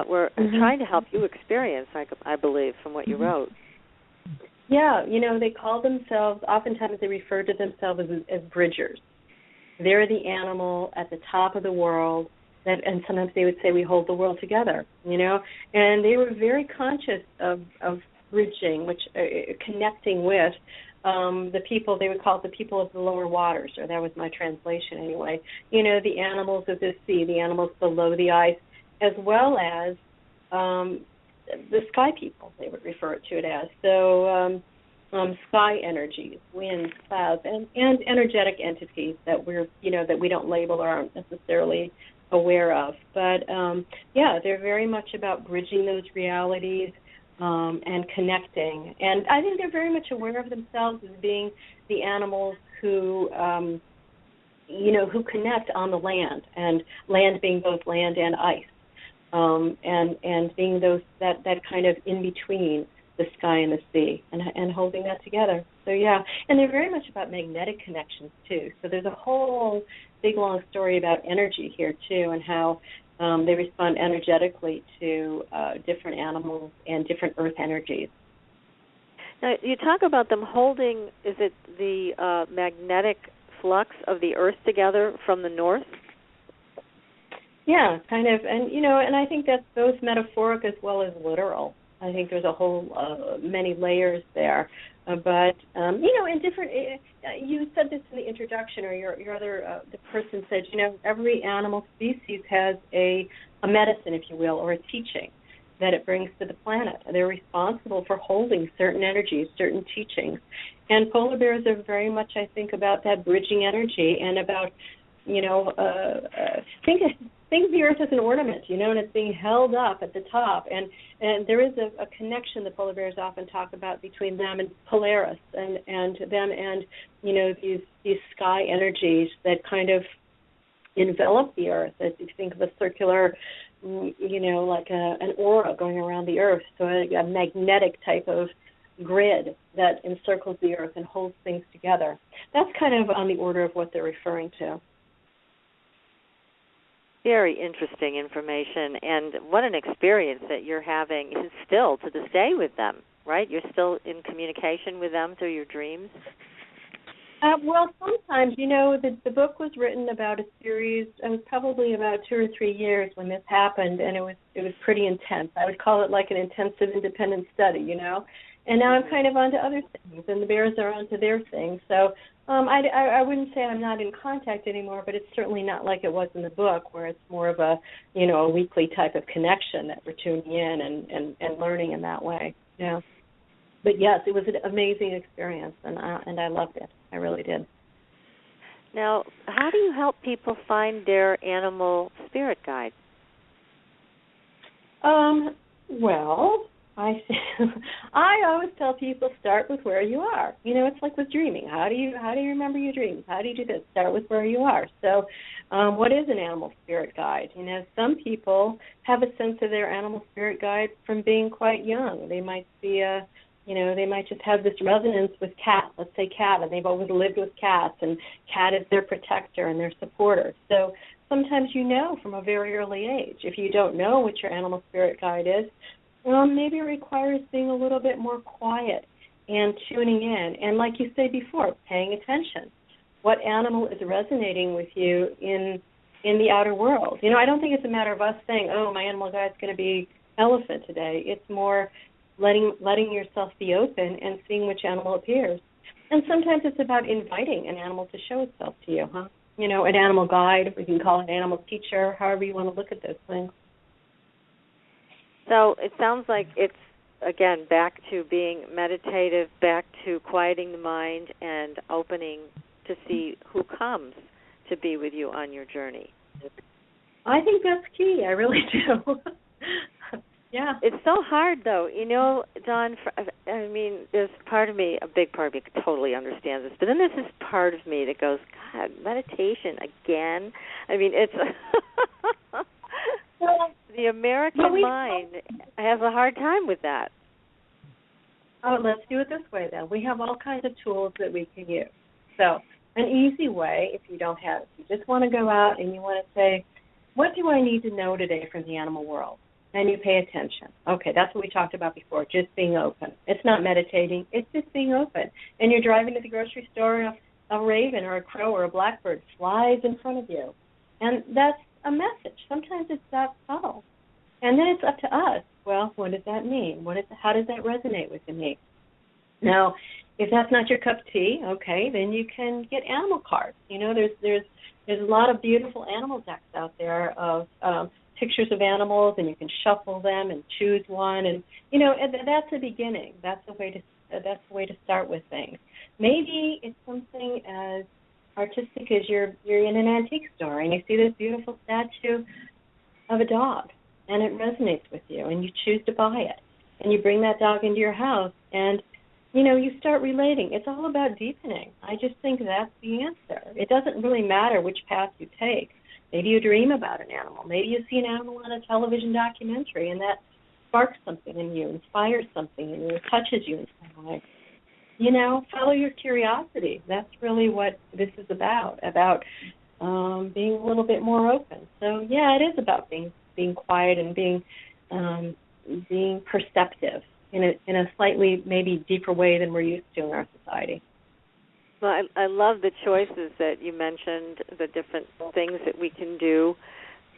were trying to help you experience, I believe, from what you wrote. Yeah, they call themselves, oftentimes they refer to themselves as bridgers. They're the animal at the top of the world, and sometimes they would say we hold the world together, And they were very conscious of bridging, which connecting with the people, they would call it the people of the lower waters, or that was my translation anyway. The animals of the sea, the animals below the ice, as well as the sky people, they would refer to it as. So sky energies, winds, clouds, and energetic entities that that we don't label or aren't necessarily aware of. But they're very much about bridging those realities and connecting. And I think they're very much aware of themselves as being the animals who who connect on the land, and land being both land and ice, and being that kind of in between the sky and the sea, and holding that together. So and they're very much about magnetic connections too. So there's a whole big long story about energy here too, and how they respond energetically to different animals and different earth energies. Now you talk about them holding, is it the magnetic flux of the earth together from the north? Yeah, kind of, and I think that's both metaphoric as well as literal. I think there's a whole many layers there, but in different. You said this in the introduction, or your other the person said, every animal species has a medicine, if you will, or a teaching that it brings to the planet. They're responsible for holding certain energies, certain teachings, and polar bears are very much, I think, about that bridging energy and about think of the earth as an ornament, and it's being held up at the top. And there is a connection the polar bears often talk about between them and Polaris and them and, these sky energies that kind of envelop the earth. As you think of a circular, like an aura going around the earth, so a magnetic type of grid that encircles the earth and holds things together. That's kind of on the order of what they're referring to. Very interesting information, and what an experience that you're having still to this day with them, right? You're still in communication with them through your dreams? Well, sometimes, the book was written about a series. It was probably about 2 or 3 years when this happened, and it was pretty intense. I would call it like an intensive independent study, And now I'm kind of onto other things, and the bears are onto their things. So I wouldn't say I'm not in contact anymore, but it's certainly not like it was in the book, where it's more of a a weekly type of connection that we're tuning in and learning in that way. Yeah. But yes, it was an amazing experience, and I loved it. I really did. Now, how do you help people find their animal spirit guide? Well, I always tell people, start with where you are. It's like with dreaming. How do you remember your dreams? How do you do this? Start with where you are. So, what is an animal spirit guide? Some people have a sense of their animal spirit guide from being quite young. They might be they might just have this resonance with cat. Let's say cat, and they've always lived with cats, and cat is their protector and their supporter. So sometimes from a very early age. If you don't know what your animal spirit guide is, maybe it requires being a little bit more quiet and tuning in. And like you said before, paying attention. What animal is resonating with you in the outer world? I don't think it's a matter of us saying, oh, my animal guide's going to be elephant today. It's more letting yourself be open and seeing which animal appears. And sometimes it's about inviting an animal to show itself to you, huh? You know, an animal guide, we can call it an animal teacher, however you want to look at those things. So it sounds like it's, again, back to being meditative, back to quieting the mind and opening to see who comes to be with you on your journey. I think that's key. I really do. Yeah. It's so hard, though. You know, Dawn, I mean, there's part of me, a big part of me totally understands this, but then there's this part of me that goes, God, meditation again? I mean, it's the American mind has a hard time with that. Oh, let's do it this way, then. We have all kinds of tools that we can use. So an easy way, if you don't have, if you just want to go out and you want to say, what do I need to know today from the animal world? And you pay attention. Okay, that's what we talked about before, just being open. It's not meditating, it's just being open. And you're driving to the grocery store and a raven or a crow or a blackbird flies in front of you. And that's a message. Sometimes it's that subtle. And then it's up to us. Well, what does that mean? How does that resonate with me? Now, if that's not your cup of tea, okay, then you can get animal cards. You know, there's a lot of beautiful animal decks out there of pictures of animals, and you can shuffle them and choose one, and you know, that's the beginning. That's the way to start with things. Maybe it's something as artistic as you're in an antique store and you see this beautiful statue of a dog, and it resonates with you, and you choose to buy it, and you bring that dog into your house, and you know, you start relating. It's all about deepening. I just think that's the answer. It doesn't really matter which path you take. Maybe you dream about an animal. Maybe you see an animal on a television documentary, and that sparks something in you, inspires something in you, touches you in some way. You know, follow your curiosity. That's really what this is about being a little bit more open. So, yeah, it is about being quiet and being perceptive in a slightly maybe deeper way than we're used to in our society. Well, I love the choices that you mentioned, the different things that we can do,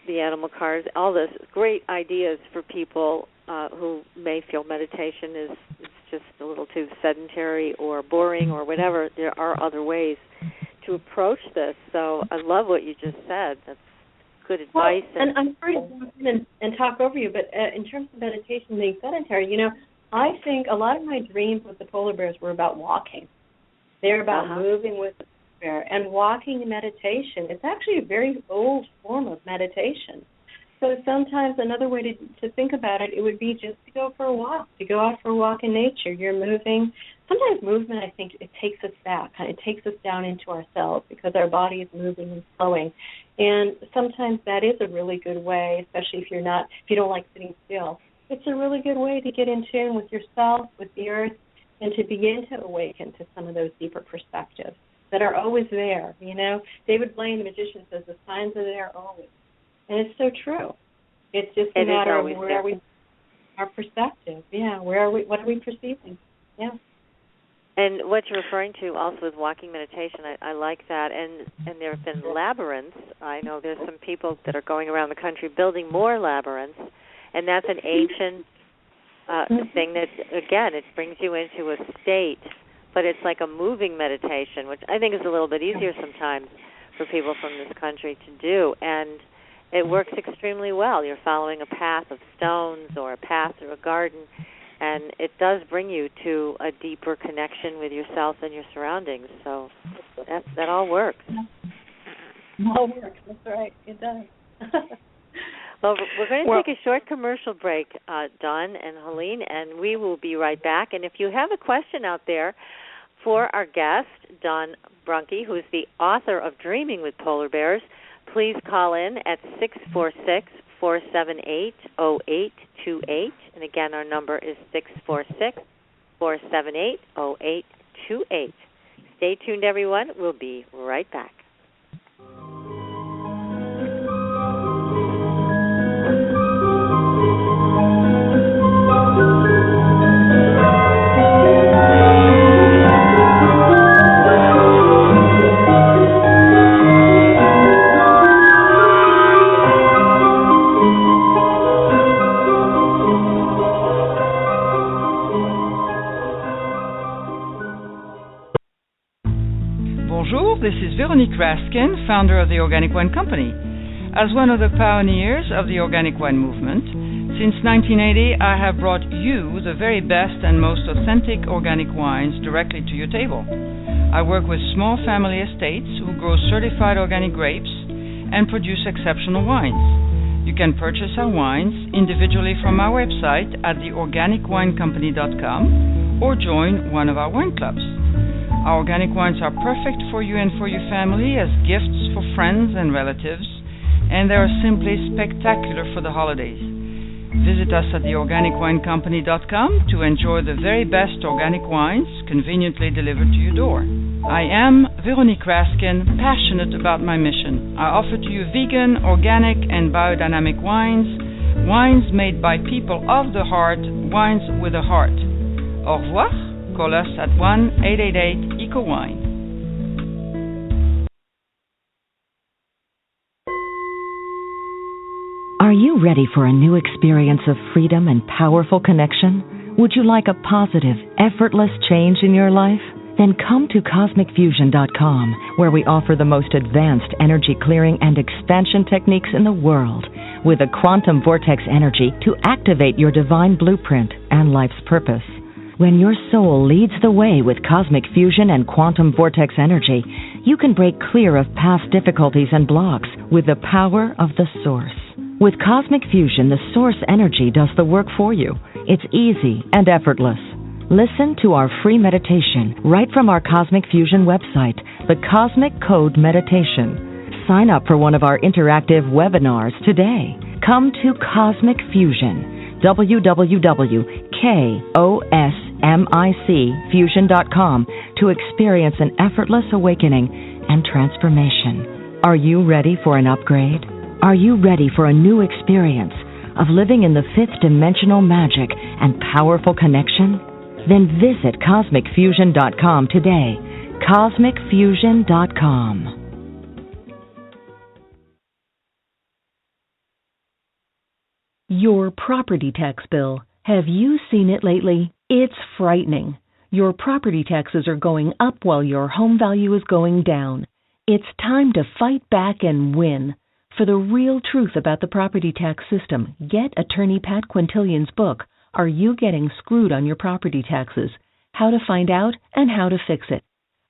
the animal cards, all this great ideas for people who may feel meditation is just a little too sedentary or boring or whatever. There are other ways to approach this. So I love what you just said. That's good advice. Well, and I'm sorry to jump in and talk over you, but in terms of meditation being sedentary, you know, I think a lot of my dreams with the polar bears were about walking. They're about moving with the bear. And walking and meditation, it's actually a very old form of meditation. So sometimes another way to think about it, it would be just to go for a walk, to go out for a walk in nature. You're moving. Sometimes movement, I think, it takes us back. It takes us down into ourselves because our body is moving and flowing. And sometimes that is a really good way, especially if you don't like sitting still. It's a really good way to get in tune with yourself, with the earth, and to begin to awaken to some of those deeper perspectives that are always there. You know, David Blaine, the magician, says the signs are there always. And it's so true. It's just a matter of where are we, our perspective. Yeah, what are we perceiving? Yeah. And what you're referring to also with walking meditation, I like that. And there have been labyrinths. I know there's some people that are going around the country building more labyrinths, and that's an ancient thing that, again, it brings you into a state, but it's like a moving meditation, which I think is a little bit easier sometimes for people from this country to do. And it works extremely well. You're following a path of stones or a path through a garden, and it does bring you to a deeper connection with yourself and your surroundings. So that all works. It all works. That's right. It does. Well, we're going to take a short commercial break, Dawn and Helene, and we will be right back. And if you have a question out there for our guest, Dawn Brunke, who is the author of Dreaming with Polar Bears, please call in at 646-478-0828. And again, our number is 646-478-0828. Stay tuned, everyone. We'll be right back. Veronique Raskin, founder of the Organic Wine Company. As one of the pioneers of the organic wine movement, since 1980 I have brought you the very best and most authentic organic wines directly to your table. I work with small family estates who grow certified organic grapes and produce exceptional wines. You can purchase our wines individually from our website at theorganicwinecompany.com or join one of our wine clubs. Our organic wines are perfect for you and for your family as gifts for friends and relatives, and they are simply spectacular for the holidays. Visit us at theorganicwinecompany.com to enjoy the very best organic wines conveniently delivered to your door. I am Veronique Raskin, passionate about my mission. I offer to you vegan, organic, and biodynamic wines, wines made by people of the heart, wines with a heart. Au revoir. Call us at 1-888-ECO-WINE. Are you ready for a new experience of freedom and powerful connection? Would you like a positive, effortless change in your life? Then come to CosmicFusion.com, where we offer the most advanced energy clearing and expansion techniques in the world, with a quantum vortex energy to activate your divine blueprint and life's purpose. When your soul leads the way with cosmic fusion and quantum vortex energy, you can break clear of past difficulties and blocks with the power of the source. With Cosmic Fusion, the source energy does the work for you. It's easy and effortless. Listen to our free meditation right from our Cosmic Fusion website, the Cosmic Code Meditation. Sign up for one of our interactive webinars today. Come to Cosmic Fusion, www.CosmicFusion.com, to experience an effortless awakening and transformation. Are you ready for an upgrade? Are you ready for a new experience of living in the fifth dimensional magic and powerful connection? Then visit CosmicFusion.com today. CosmicFusion.com. Your property tax bill. Have you seen it lately? It's frightening. Your property taxes are going up while your home value is going down. It's time to fight back and win. For the real truth about the property tax system, get attorney Pat Quintilian's book, Are You Getting Screwed on Your Property Taxes? How to Find Out and How to Fix It.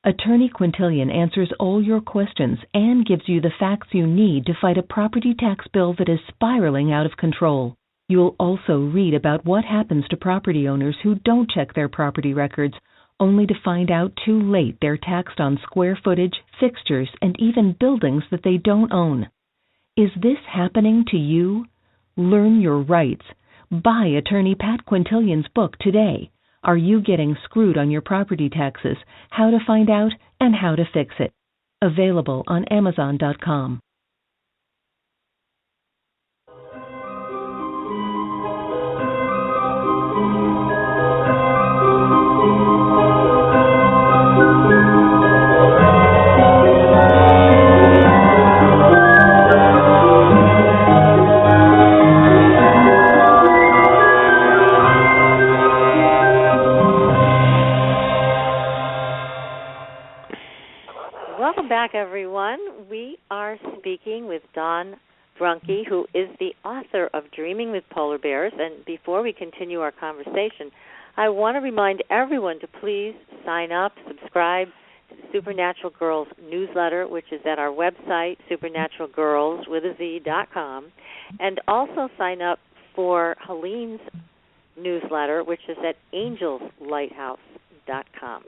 Attorney Quintilian answers all your questions and gives you the facts you need to fight a property tax bill that is spiraling out of control. You'll also read about what happens to property owners who don't check their property records, only to find out too late they're taxed on square footage, fixtures, and even buildings that they don't own. Is this happening to you? Learn your rights. Buy attorney Pat Quintilian's book today. Are You Getting Screwed on Your Property Taxes? How to Find Out and How to Fix It. Available on Amazon.com. Welcome back, everyone. We are speaking with Dawn Brunke, who is the author of Dreaming with Polar Bears. And before we continue our conversation, I want to remind everyone to please sign up, subscribe to the Supernatural Girlz newsletter, which is at our website, supernaturalgirlz.com, and also sign up for Helene's newsletter, which is at angelslighthouse.com.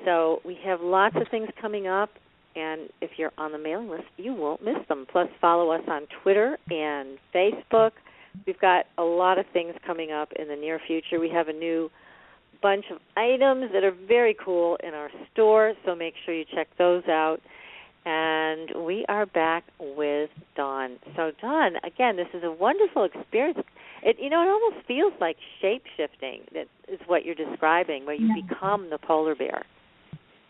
So we have lots of things coming up, and if you're on the mailing list, you won't miss them. Plus, follow us on Twitter and Facebook. We've got a lot of things coming up in the near future. We have a new bunch of items that are very cool in our store, so make sure you check those out. And we are back with Dawn. So, Dawn, again, this is a wonderful experience. It almost feels like shape-shifting. That is what you're describing, where you become the polar bear.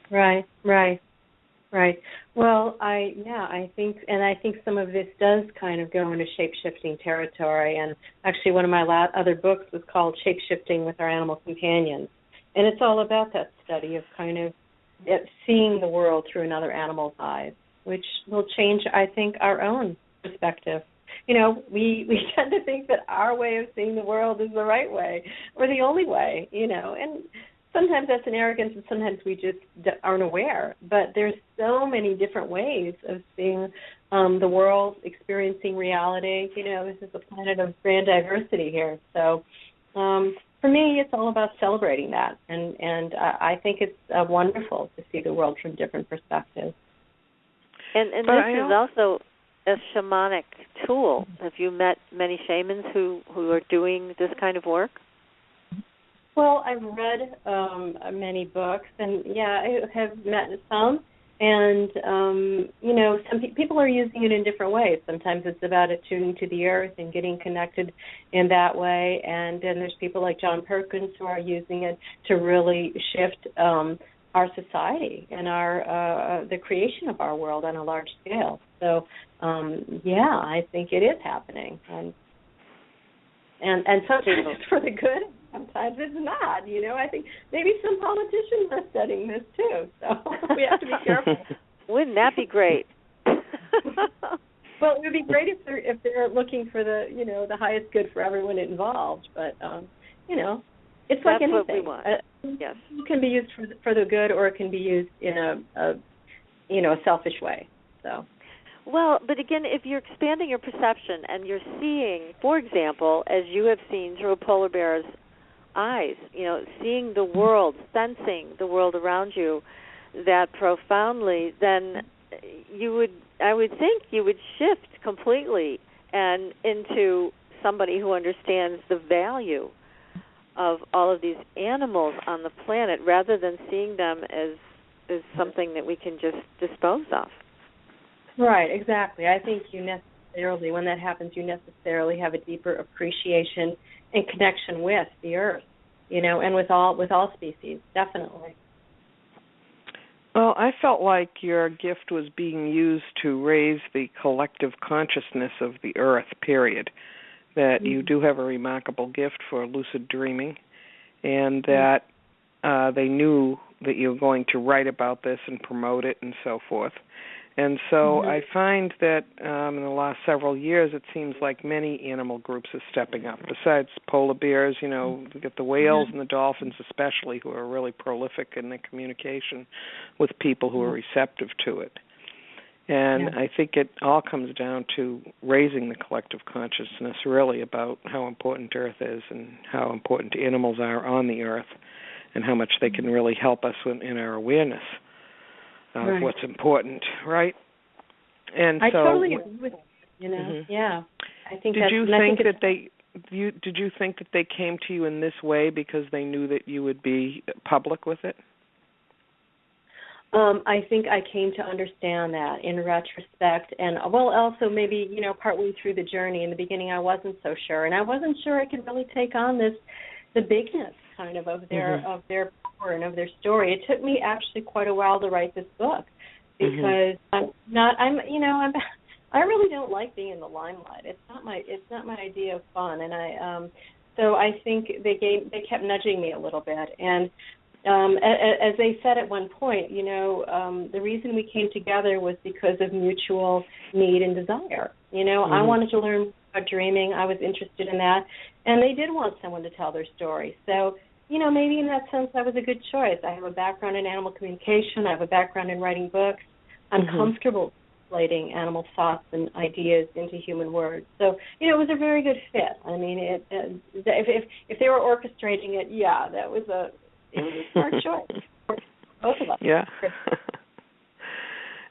Right. Well, I think some of this does kind of go into shape-shifting territory. And actually, one of my other books was called Shape-Shifting with Our Animal Companions, and it's all about that study of kind of seeing the world through another animal's eyes, which will change, I think, our own perspective. We tend to think that our way of seeing the world is the right way or the only way, and sometimes that's an arrogance and sometimes we just aren't aware. But there's so many different ways of seeing the world, experiencing reality. This is a planet of grand diversity here. So for me, it's all about celebrating that. And I think it's wonderful to see the world from different perspectives. And this is also a shamanic tool. Have you met many shamans who are doing this kind of work? Well, I've read many books, and I have met some. And some people are using it in different ways. Sometimes it's about attuning to the earth and getting connected in that way. And then there's people like John Perkins who are using it to really shift our society and the creation of our world on a large scale. So, I think it is happening. And sometimes it's for the good, sometimes it's not. I think maybe some politicians are studying this too. So we have to be careful. Wouldn't that be great? Well, it would be great if they're looking for the highest good for everyone involved. But it's like anything. That's what we want. Yes, it can be used for the good, or it can be used in a selfish way. So. Well, but again, if you're expanding your perception and you're seeing, for example, as you have seen through a polar bear's eyes, seeing the world, sensing the world around you that profoundly, then I would think you would shift completely and into somebody who understands the value of all of these animals on the planet rather than seeing them as something that we can just dispose of. Right, exactly. I think when that happens, you necessarily have a deeper appreciation and connection with the earth, and with all species, definitely. Well, I felt like your gift was being used to raise the collective consciousness of the earth, period. That you do have a remarkable gift for lucid dreaming, and that they knew that you were going to write about this and promote it and so forth. And so I find that in the last several years, it seems like many animal groups are stepping up. Besides polar bears, we get the whales and the dolphins especially, who are really prolific in their communication with people who are receptive to it. And I think it all comes down to raising the collective consciousness, really, about how important Earth is and how important animals are on the Earth and how much they can really help us in our awareness of what's important, right? And I so, totally agree with you. Yeah, I think. Did you think that they came to you in this way because they knew that you would be public with it? I think I came to understand that in retrospect, and also maybe partway through the journey. In the beginning, I wasn't so sure, and I wasn't sure I could really take on the bigness kind of their power and of their story. It took me actually quite a while to write this book because I really don't like being in the limelight. It's not my idea of fun, and so I think they kept nudging me a little bit. And as they said at one point, the reason we came together was because of mutual need and desire. I wanted to learn about dreaming. I was interested in that, and they did want someone to tell their story. So, maybe in that sense, that was a good choice. I have a background in animal communication. I have a background in writing books. I'm comfortable translating animal thoughts and ideas into human words. So, it was a very good fit. I mean, if they were orchestrating it, it was a smart choice. Both of us. Yeah.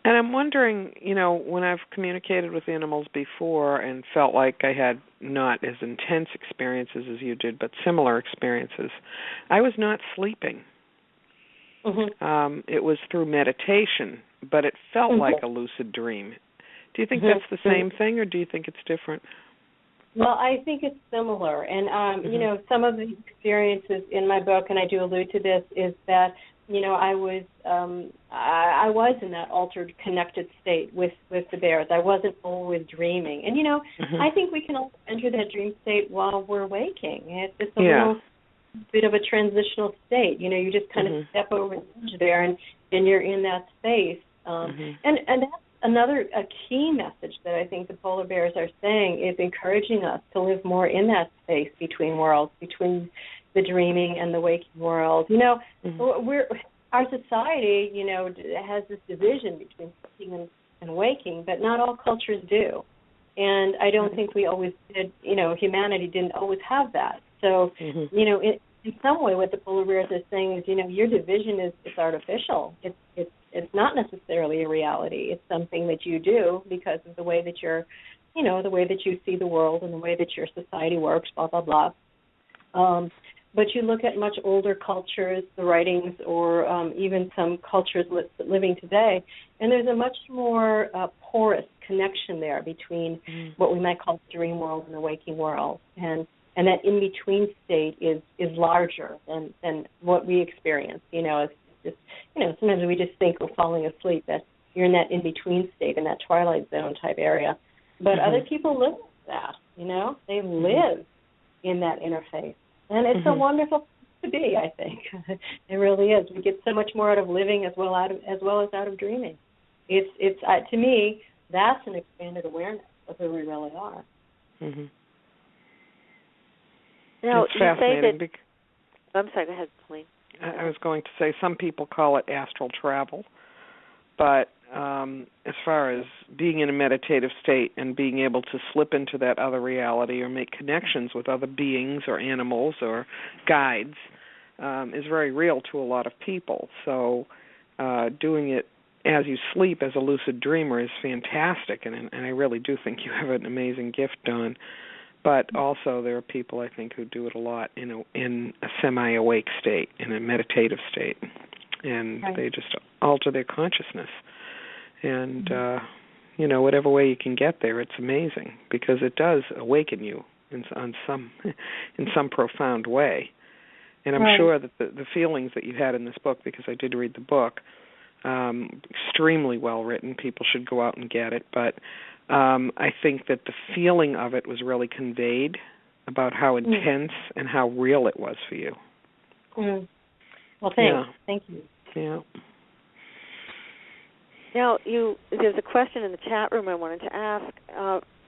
And I'm wondering, when I've communicated with animals before and felt like I had not as intense experiences as you did, but similar experiences, I was not sleeping. It was through meditation, but it felt like a lucid dream. Do you think that's the same thing, or do you think it's different? Well, I think it's similar. And, some of the experiences in my book, and I do allude to this, is that, I was in that altered, connected state with the bears. I wasn't always dreaming. And, I think we can all enter that dream state while we're waking. It's just a bit of a transitional state. You know, you just kind of step over the edge there, and you're in that space. And that's a key message that I think the polar bears are saying, is encouraging us to live more in that space between worlds, between the dreaming and the waking world. You know, our society, you know, has this division between sleeping and waking, but not all cultures do. And I don't think we always did, you know, humanity didn't always have that. So, you know, in some way what the polar bears are saying is, you know, your division is artificial. It's not necessarily a reality. It's something that you do because of the way that you're, you know, the way that you see the world and the way that your society works, blah, blah, blah. But you look at much older cultures, the writings, or even some cultures living today, and there's a much more porous connection there between what we might call the dream world and the waking world. And that in-between state is larger than what we experience. You know, it's just, you know, sometimes we just think of falling asleep, that you're in that in-between state, in that twilight zone type area. But other people live that, you know. They live in that interface. And it's a wonderful place to be, I think. It really is. We get so much more out of living as well as out of dreaming. It's to me, that's an expanded awareness of who we really are. Now, it's fascinating. I'm sorry, go ahead, Helene. I was going to say some people call it astral travel, but as far as being in a meditative state and being able to slip into that other reality or make connections with other beings or animals or guides is very real to a lot of people. So doing it as you sleep as a lucid dreamer is fantastic, and I really do think you have an amazing gift, Dawn. But also there are people, I think, who do it a lot in a semi-awake state, in a meditative state, and they just alter their consciousness. And, you know, whatever way you can get there, it's amazing, because it does awaken you in some profound way. And I'm sure that the feelings that you had in this book, because I did read the book, extremely well written. People should go out and get it. But I think that the feeling of it was really conveyed about how intense and how real it was for you. Well, thanks. Thank you. Yeah. Now, there's a question in the chat room I wanted to ask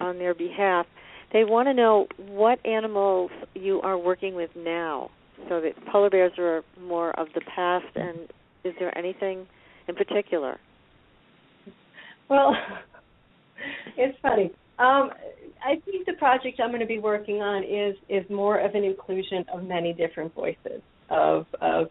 on their behalf. They want to know what animals you are working with now. So the polar bears are more of the past, and is there anything in particular? Well, it's funny. I think the project I'm going to be working on is more of an inclusion of many different voices, of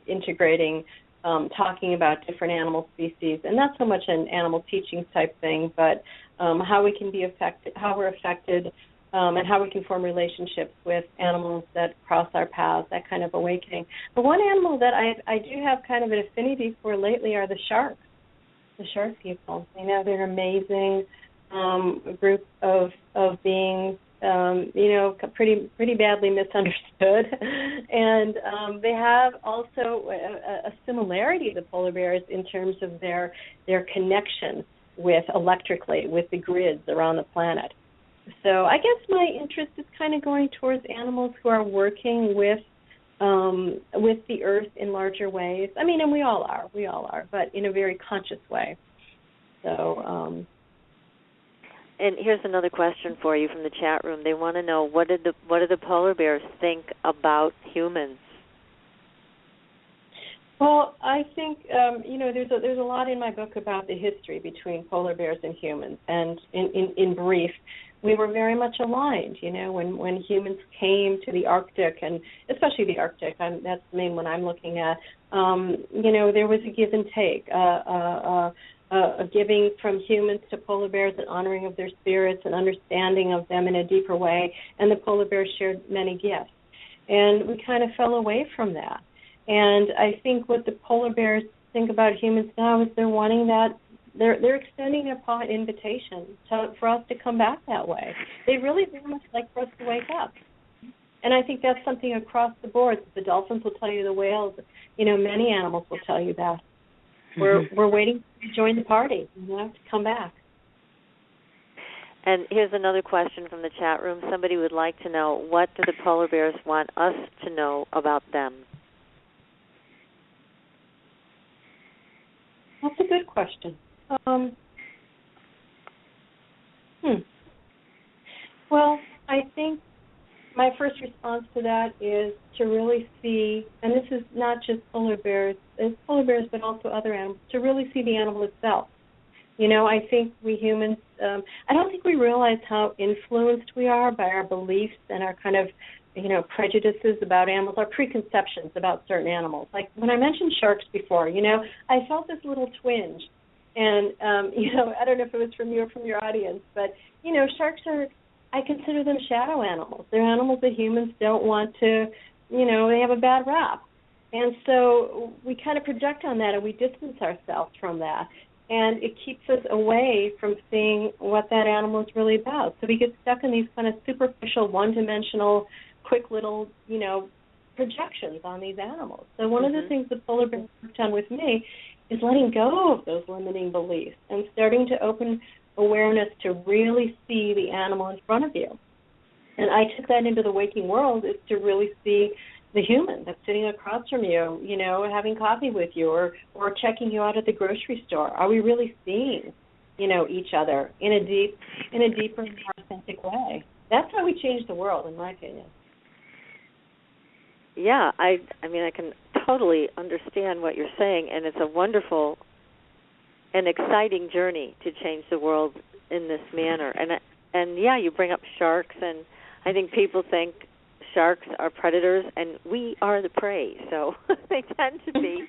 integrating, talking about different animal species, and not so much an animal teaching type thing, but how we can be affected, how we're affected, and how we can form relationships with animals that cross our paths, that kind of awakening. But one animal that I do have kind of an affinity for lately are the sharks, the shark people. You know, they're an amazing group of beings, you know, pretty badly misunderstood, and they have also a similarity to the polar bears in terms of their connection with electrically with the grids around the planet. So I guess my interest is kind of going towards animals who are working with the earth in larger ways. I mean, and we all are, but in a very conscious way. So. And here's another question for you from the chat room. They want to know, what do the polar bears think about humans? Well, I think you know, there's a lot in my book about the history between polar bears and humans, and in brief, we were very much aligned. You know, when humans came to the Arctic, and especially the Arctic, that's the main one I'm looking at. You know, there was a give and take. A giving from humans to polar bears, an honoring of their spirits, an understanding of them in a deeper way, and the polar bears shared many gifts. And we kind of fell away from that. And I think what the polar bears think about humans now is they're wanting that, they're extending their invitation for us to come back that way. They really very much like for us to wake up. And I think that's something across the board. The dolphins will tell you, the whales, you know, many animals will tell you that. We're waiting to join the party, you know, to come back. And here's another question from the chat room. Somebody would like to know, what do the polar bears want us to know about them? That's a good question. Well, I think my first response to that is to really see, and this is not just polar bears, it's polar bears but also other animals, to really see the animal itself. You know, I think we humans, I don't think we realize how influenced we are by our beliefs and our kind of, you know, prejudices about animals, our preconceptions about certain animals. Like when I mentioned sharks before, you know, I felt this little twinge. And, you know, I don't know if it was from you or from your audience, but, you know, sharks are, I consider them shadow animals. They're animals that humans don't want to, you know, they have a bad rap. And so we kind of project on that and we distance ourselves from that. And it keeps us away from seeing what that animal is really about. So we get stuck in these kind of superficial, one-dimensional, quick little, you know, projections on these animals. So one of the things the polar bear worked on with me is letting go of those limiting beliefs and starting to open awareness to really see the animal in front of you. And I took that into the waking world, is to really see the human that's sitting across from you, you know, having coffee with you or checking you out at the grocery store. Are we really seeing, you know, each other in a deeper, more authentic way? That's how we change the world, in my opinion. Yeah, I mean, I can totally understand what you're saying, and it's a wonderful and exciting journey to change the world in this manner. And yeah, you bring up sharks, and I think people think sharks are predators, and we are the prey. So they tend to be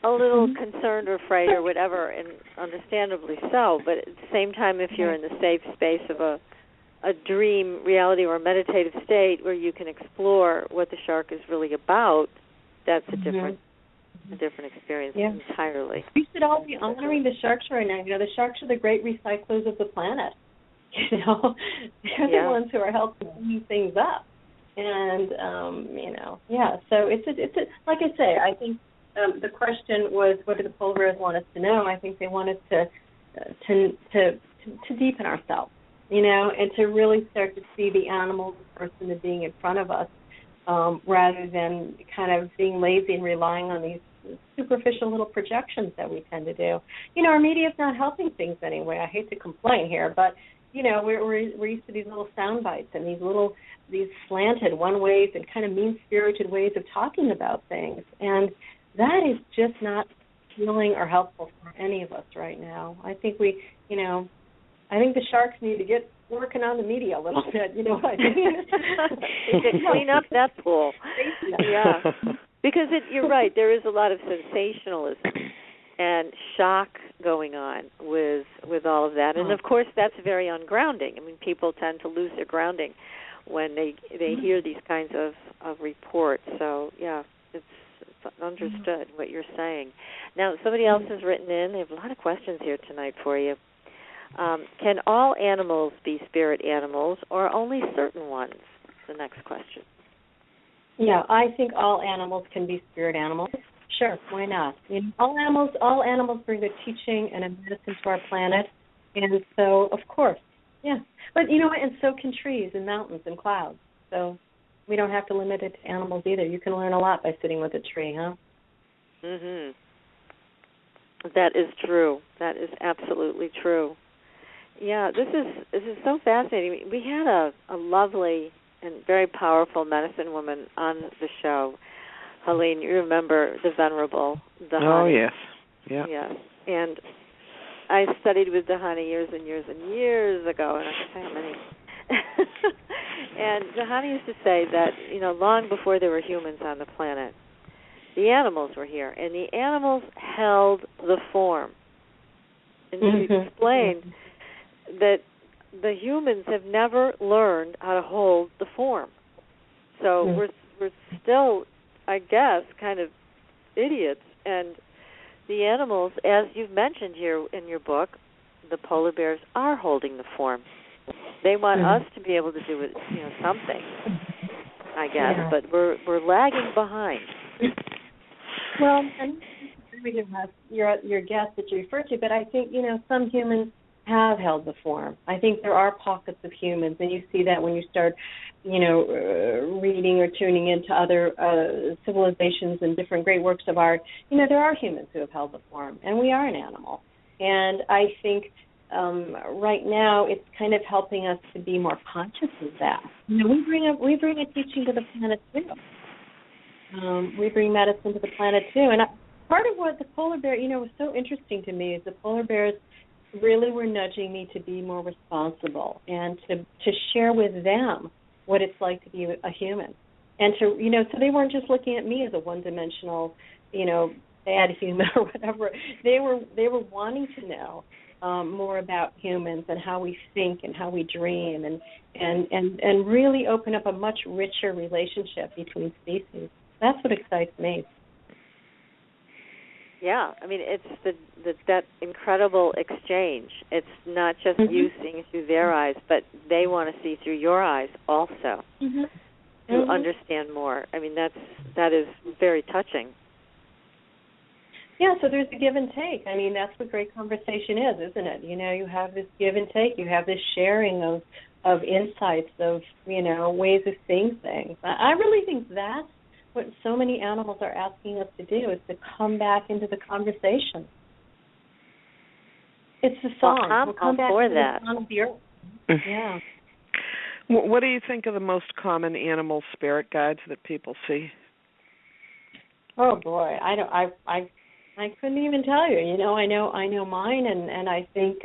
a little concerned or afraid or whatever, and understandably so. But at the same time, if you're in the safe space of a dream reality or a meditative state where you can explore what the shark is really about, that's a different experience entirely. We should all be honoring the sharks right now. You know, the sharks are the great recyclers of the planet. You know, they're the ones who are helping clean things up. And you know, so it's like I say, I think the question was, what do the polar bears want us to know? I think they want us to deepen ourselves, you know, and to really start to see the animal, the person, the being in front of us, rather than kind of being lazy and relying on these superficial little projections that we tend to do. You know, our media is not helping things anyway. I hate to complain here, but you know, we're used to these little sound bites and these slanted one ways and kind of mean-spirited ways of talking about things. And that is just not healing or helpful for any of us right now. I think I think the sharks need to get working on the media a little bit, you know what I mean? They should clean up that pool. Yeah. Because you're right, there is a lot of sensationalism and shock going on with all of that. And, of course, that's very ungrounding. I mean, people tend to lose their grounding when they hear these kinds of reports. So, yeah, it's understood what you're saying. Now, somebody else has written in. They have a lot of questions here tonight for you. Can all animals be spirit animals or only certain ones? The next question. Yeah, I think all animals can be spirit animals. Sure, why not? You know, all animals bring a teaching and a medicine to our planet, and so of course, yeah. But you know what? And so can trees and mountains and clouds. So we don't have to limit it to animals either. You can learn a lot by sitting with a tree, huh? Mhm. That is true. That is absolutely true. Yeah, this is so fascinating. We had a lovely and very powerful medicine woman on the show. Helene, you remember the Venerable Dahani? Oh, yes. Yeah. Yes. And I studied with Dahani years and years and years ago, and I can say how many. And Dahani used to say that, you know, long before there were humans on the planet, the animals were here, and the animals held the form. And she explained that the humans have never learned how to hold the form. So we're still, I guess, kind of idiots. And the animals, as you've mentioned here in your book, the polar bears are holding the form. They want us to be able to do it, you know, something, I guess, but we're lagging behind. Well, and we do have your guest that you referred to, but I think, you know, some humans have held the form. I think there are pockets of humans, and you see that when you start, reading or tuning into other civilizations and different great works of art. There are humans who have held the form, and we are an animal. And I think right now it's kind of helping us to be more conscious of that. We bring a teaching to the planet too. We bring medicine to the planet too. And part of what the polar bear, was so interesting to me is the polar bears really were nudging me to be more responsible and to share with them what it's like to be a human. And to, so they weren't just looking at me as a one-dimensional, bad human or whatever. They were wanting to know more about humans and how we think and how we dream and really open up a much richer relationship between species. That's what excites me. Yeah, I mean, it's that incredible exchange. It's not just you seeing through their eyes, but they want to see through your eyes also to understand more. I mean, that is very touching. Yeah, so there's a give and take. I mean, that's what great conversation is, isn't it? You have this give and take. You have this sharing of insights, of, ways of seeing things. I really think that's what so many animals are asking us to do, is to come back into the conversation. It's the song. Well, I'm all for that. The song of the earth. Yeah. What do you think are the most common animal spirit guides that people see? Oh boy, I couldn't even tell you. I know mine, and I think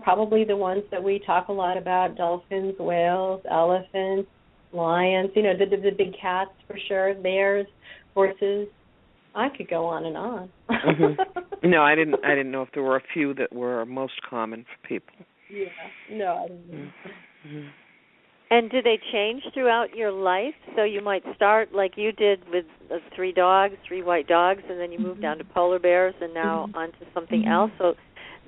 probably the ones that we talk a lot about: dolphins, whales, elephants, lions, the big cats for sure, bears, horses. I could go on and on. No, I didn't know if there were a few that were most common for people. Yeah, no, I didn't know. And do they change throughout your life? So you might start like you did with 3 white dogs, and then you move down to polar bears, and now onto something else. So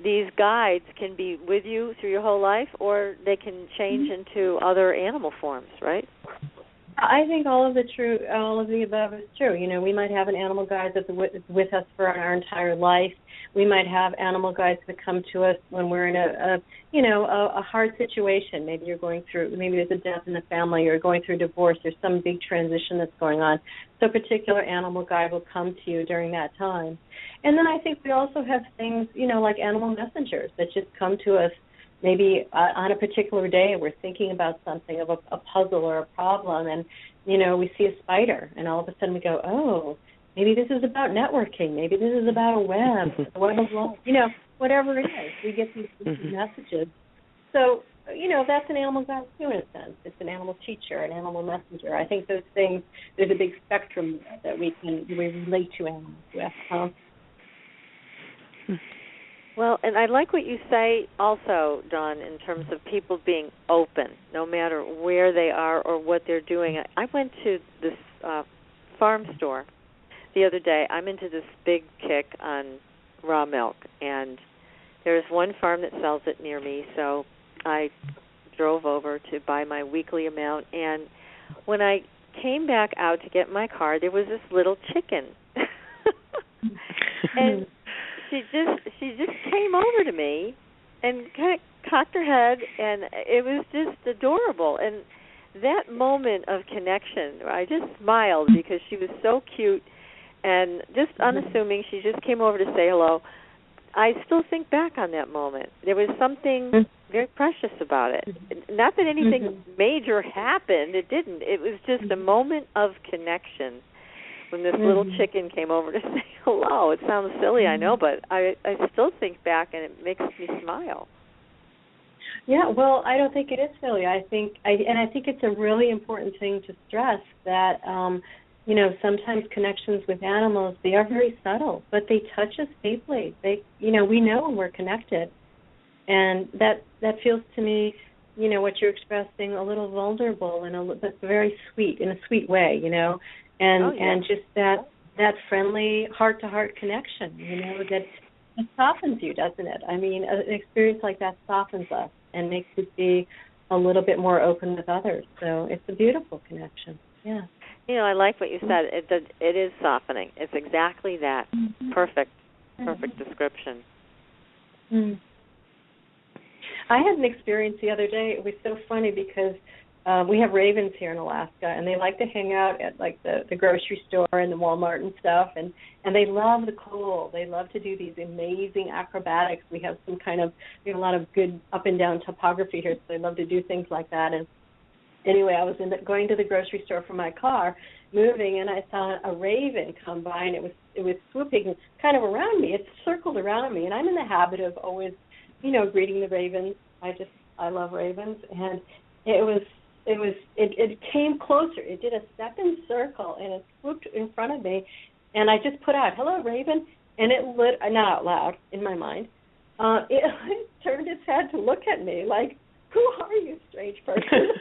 these guides can be with you through your whole life, or they can change into other animal forms, right? I think all of the above is true. We might have an animal guide that's with us for our entire life. We might have animal guides that come to us when we're in a hard situation. Maybe there's a death in the family, or going through a divorce, or some big transition that's going on. So a particular animal guide will come to you during that time. And then I think we also have things, like animal messengers that just come to us. Maybe on a particular day we're thinking about something, of a puzzle or a problem, and, we see a spider, and all of a sudden we go, oh, maybe this is about networking. Maybe this is about a web, of life. Whatever it is, we get these messages. So, that's an animal guide too, in a sense. It's an animal teacher, an animal messenger. I think those things, there's a big spectrum that we relate to animals with. Well, and I like what you say also, Dawn, in terms of people being open, no matter where they are or what they're doing. I went to this farm store the other day. I'm into this big kick on raw milk, and there's one farm that sells it near me, so I drove over to buy my weekly amount. And when I came back out to get my car, there was this little chicken. And she just came over to me and kind of cocked her head, and it was just adorable. And that moment of connection, I just smiled because she was so cute and just unassuming. She just came over to say hello. I still think back on that moment. There was something very precious about it. Not that anything major happened. It didn't. It was just a moment of connection when this little chicken came over to say hello. It sounds silly, I know, but I still think back, and it makes me smile. Yeah, well, I don't think it is silly. I think it's a really important thing to stress that, sometimes connections with animals, they are very subtle, but they touch us deeply. We know when we're connected, and that feels to me, what you're expressing, a little vulnerable but very sweet, in a sweet way, and just that friendly heart-to-heart connection, that it softens you, doesn't it? I mean, an experience like that softens us and makes us be a little bit more open with others. So it's a beautiful connection. Yeah. I like what you said. It is softening. It's exactly that. Perfect description. I had an experience the other day. It was so funny because we have ravens here in Alaska, and they like to hang out at like the grocery store and the Walmart and stuff, and they love the cold. They love to do these amazing acrobatics. We have a lot of good up and down topography here, so they love to do things like that. And anyway, I was going to the grocery store for my car, moving, and I saw a raven come by, and it was swooping kind of around me. It circled around me, and I'm in the habit of always, greeting the ravens. I love ravens, and it came closer. It did a step in circle, and it swooped in front of me, and I just put out, "Hello, raven," and it not out loud in my mind. It turned its head to look at me like, "Who are you, strange person?"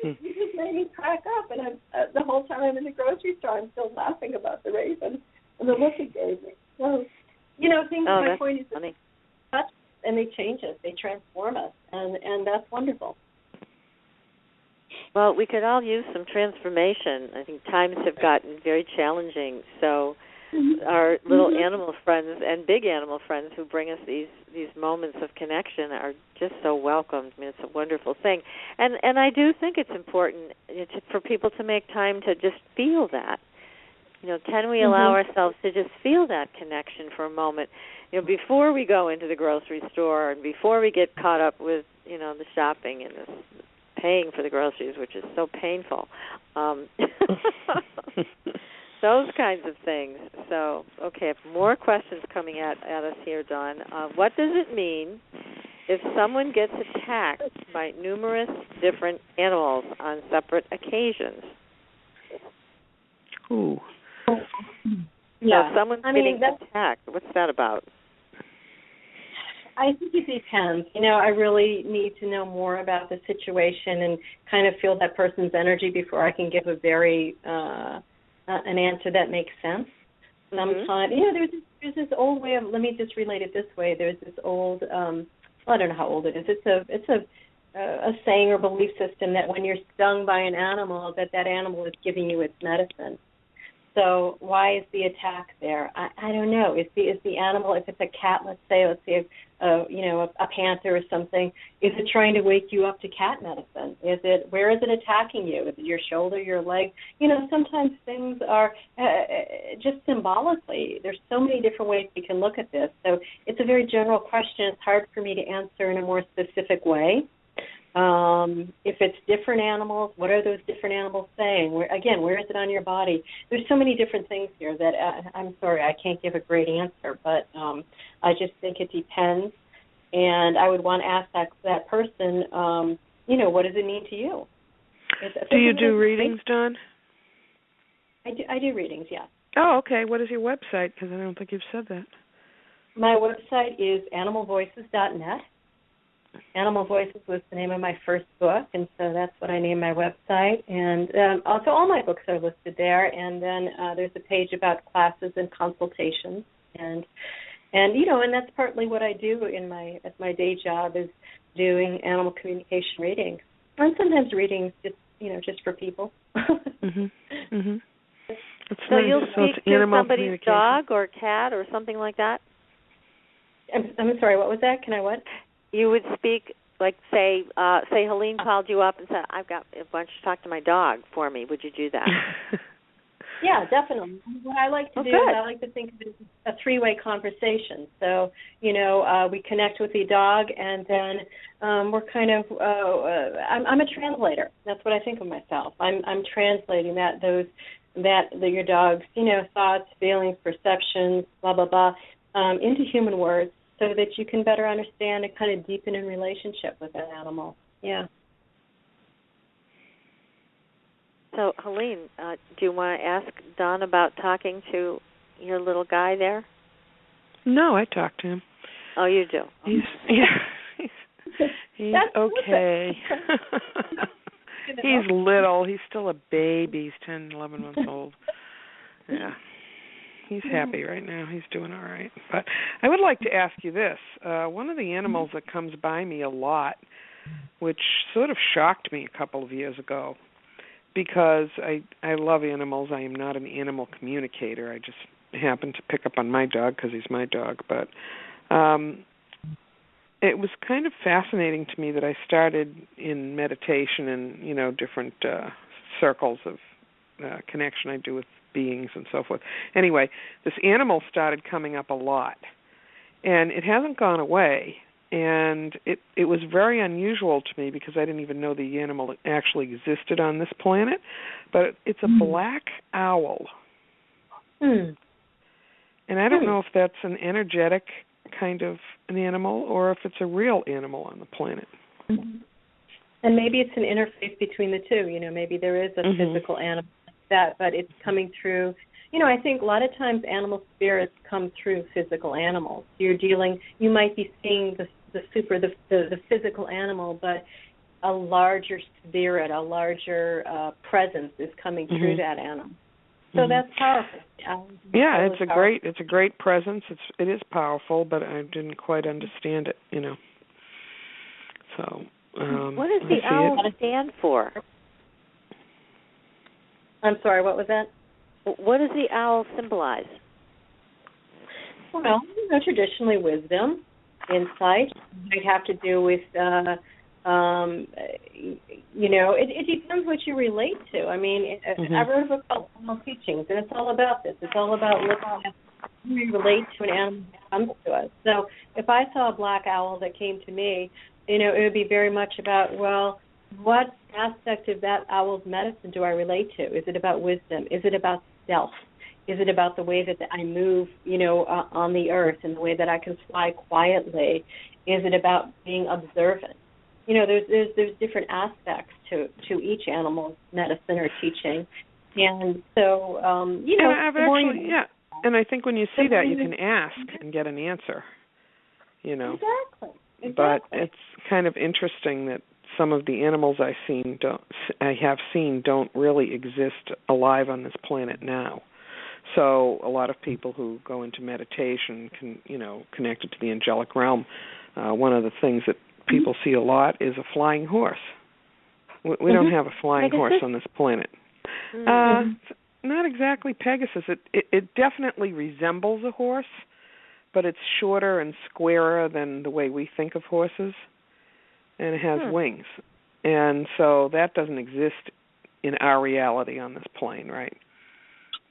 It just made me crack up, and the whole time I'm in the grocery store, I'm still laughing about the raven and the look it gave me. So, things. My point is, funny. Touch, and they change us, they transform us, and that's wonderful. Well, we could all use some transformation. I think times have gotten very challenging, so our little animal friends and big animal friends who bring us these moments of connection are just so welcomed. I mean, it's a wonderful thing. And I do think it's important for people to make time to just feel that. Can we allow ourselves to just feel that connection for a moment? Before we go into the grocery store and before we get caught up with, the shopping and this paying for the groceries, which is so painful. Those kinds of things. So, okay, more questions coming at us here, Dawn. What does it mean if someone gets attacked by numerous different animals on separate occasions? Ooh. Yeah. So someone's getting attacked. What's that about? I think it depends. I really need to know more about the situation and kind of feel that person's energy before I can give a very an answer that makes sense. Sometimes, there's this old way of. Let me just relate it this way. There's this old. I don't know how old it is. It's a saying or belief system that when you're stung by an animal, that animal is giving you its medicine. So why is the attack there? I don't know. Is the animal, if it's a cat, let's say a panther or something, is it trying to wake you up to cat medicine? Where is it attacking you? Is it your shoulder, your leg? Sometimes things are just symbolically. There's so many different ways we can look at this. So it's a very general question. It's hard for me to answer in a more specific way. If it's different animals, what are those different animals saying? Where is it on your body? There's so many different things here that I'm sorry, I can't give a great answer, but I just think it depends. And I would want to ask that person, what does it mean to you? Do you do readings, Dawn? I do readings, yes. Oh, okay. What is your website? Because I don't think you've said that. My website is animalvoices.net. Animal Voices was the name of my first book, and so that's what I named my website. And also all my books are listed there. And then there's a page about classes and consultations. And that's partly what I do as my day job is doing animal communication readings. And sometimes readings just for people. So you'll speak to somebody's dog or cat or something like that? I'm sorry, what was that? Can I what? You would speak, like, say Helene called you up and said, why don't you talk to my dog for me? Would you do that? Yeah, definitely. What I like to do is I like to think of it as a three-way conversation. So, we connect with the dog, and then we're kind of, I'm a translator. That's what I think of myself. I'm translating your dog's, thoughts, feelings, perceptions, blah, blah, blah, into human words, so that you can better understand and kind of deepen in relationship with that animal. Yeah. So, Helene, do you want to ask Dawn about talking to your little guy there? No, I talk to him. Oh, you do? He's okay. He's little. He's still a baby. He's 10, 11 months old. Yeah. He's happy right now. He's doing all right. But I would like to ask you this. One of the animals that comes by me a lot, which sort of shocked me a couple of years ago, because I love animals. I am not an animal communicator. I just happened to pick up on my dog because he's my dog. But it was kind of fascinating to me that I started in meditation and, different circles of connection I do with beings and so forth. Anyway, this animal started coming up a lot, and it hasn't gone away. And it was very unusual to me because I didn't even know the animal actually existed on this planet. But it's a black owl. And I don't know if that's an energetic kind of an animal or if it's a real animal on the planet. And maybe it's an interface between the two. Maybe there is a physical animal like that, but it's coming through. I think a lot of times animal spirits come through physical animals. You might be seeing the physical animal, but a larger spirit, a larger presence is coming through that animal. So that's powerful. Yeah, it's a great presence. It is powerful, but I didn't quite understand it. So what does the owl stand for? I'm sorry, what was that? What does the owl symbolize? Well, traditionally wisdom, insight. It have to do with, it depends what you relate to. I mean, I wrote a book called Animal Teachings, and it's all about this. It's all about looking at how we relate to an animal that comes to us. So if I saw a black owl that came to me, it would be very much about, well, what aspect of that owl's medicine do I relate to? Is it about wisdom? Is it about self? Is it about the way that I move, on the earth and the way that I can fly quietly? Is it about being observant? There's different aspects to each animal's medicine or teaching, and so And I think when you see that, you can ask and get an answer. Exactly. But it's kind of interesting that some of the animals I have seen don't really exist alive on this planet now. So a lot of people who go into meditation connected to the angelic realm, one of the things that people see a lot is a flying horse. We don't have a flying horse on this planet. Not exactly Pegasus. It definitely resembles a horse, but it's shorter and squarer than the way we think of horses, and it has wings. And so that doesn't exist in our reality on this plane, right?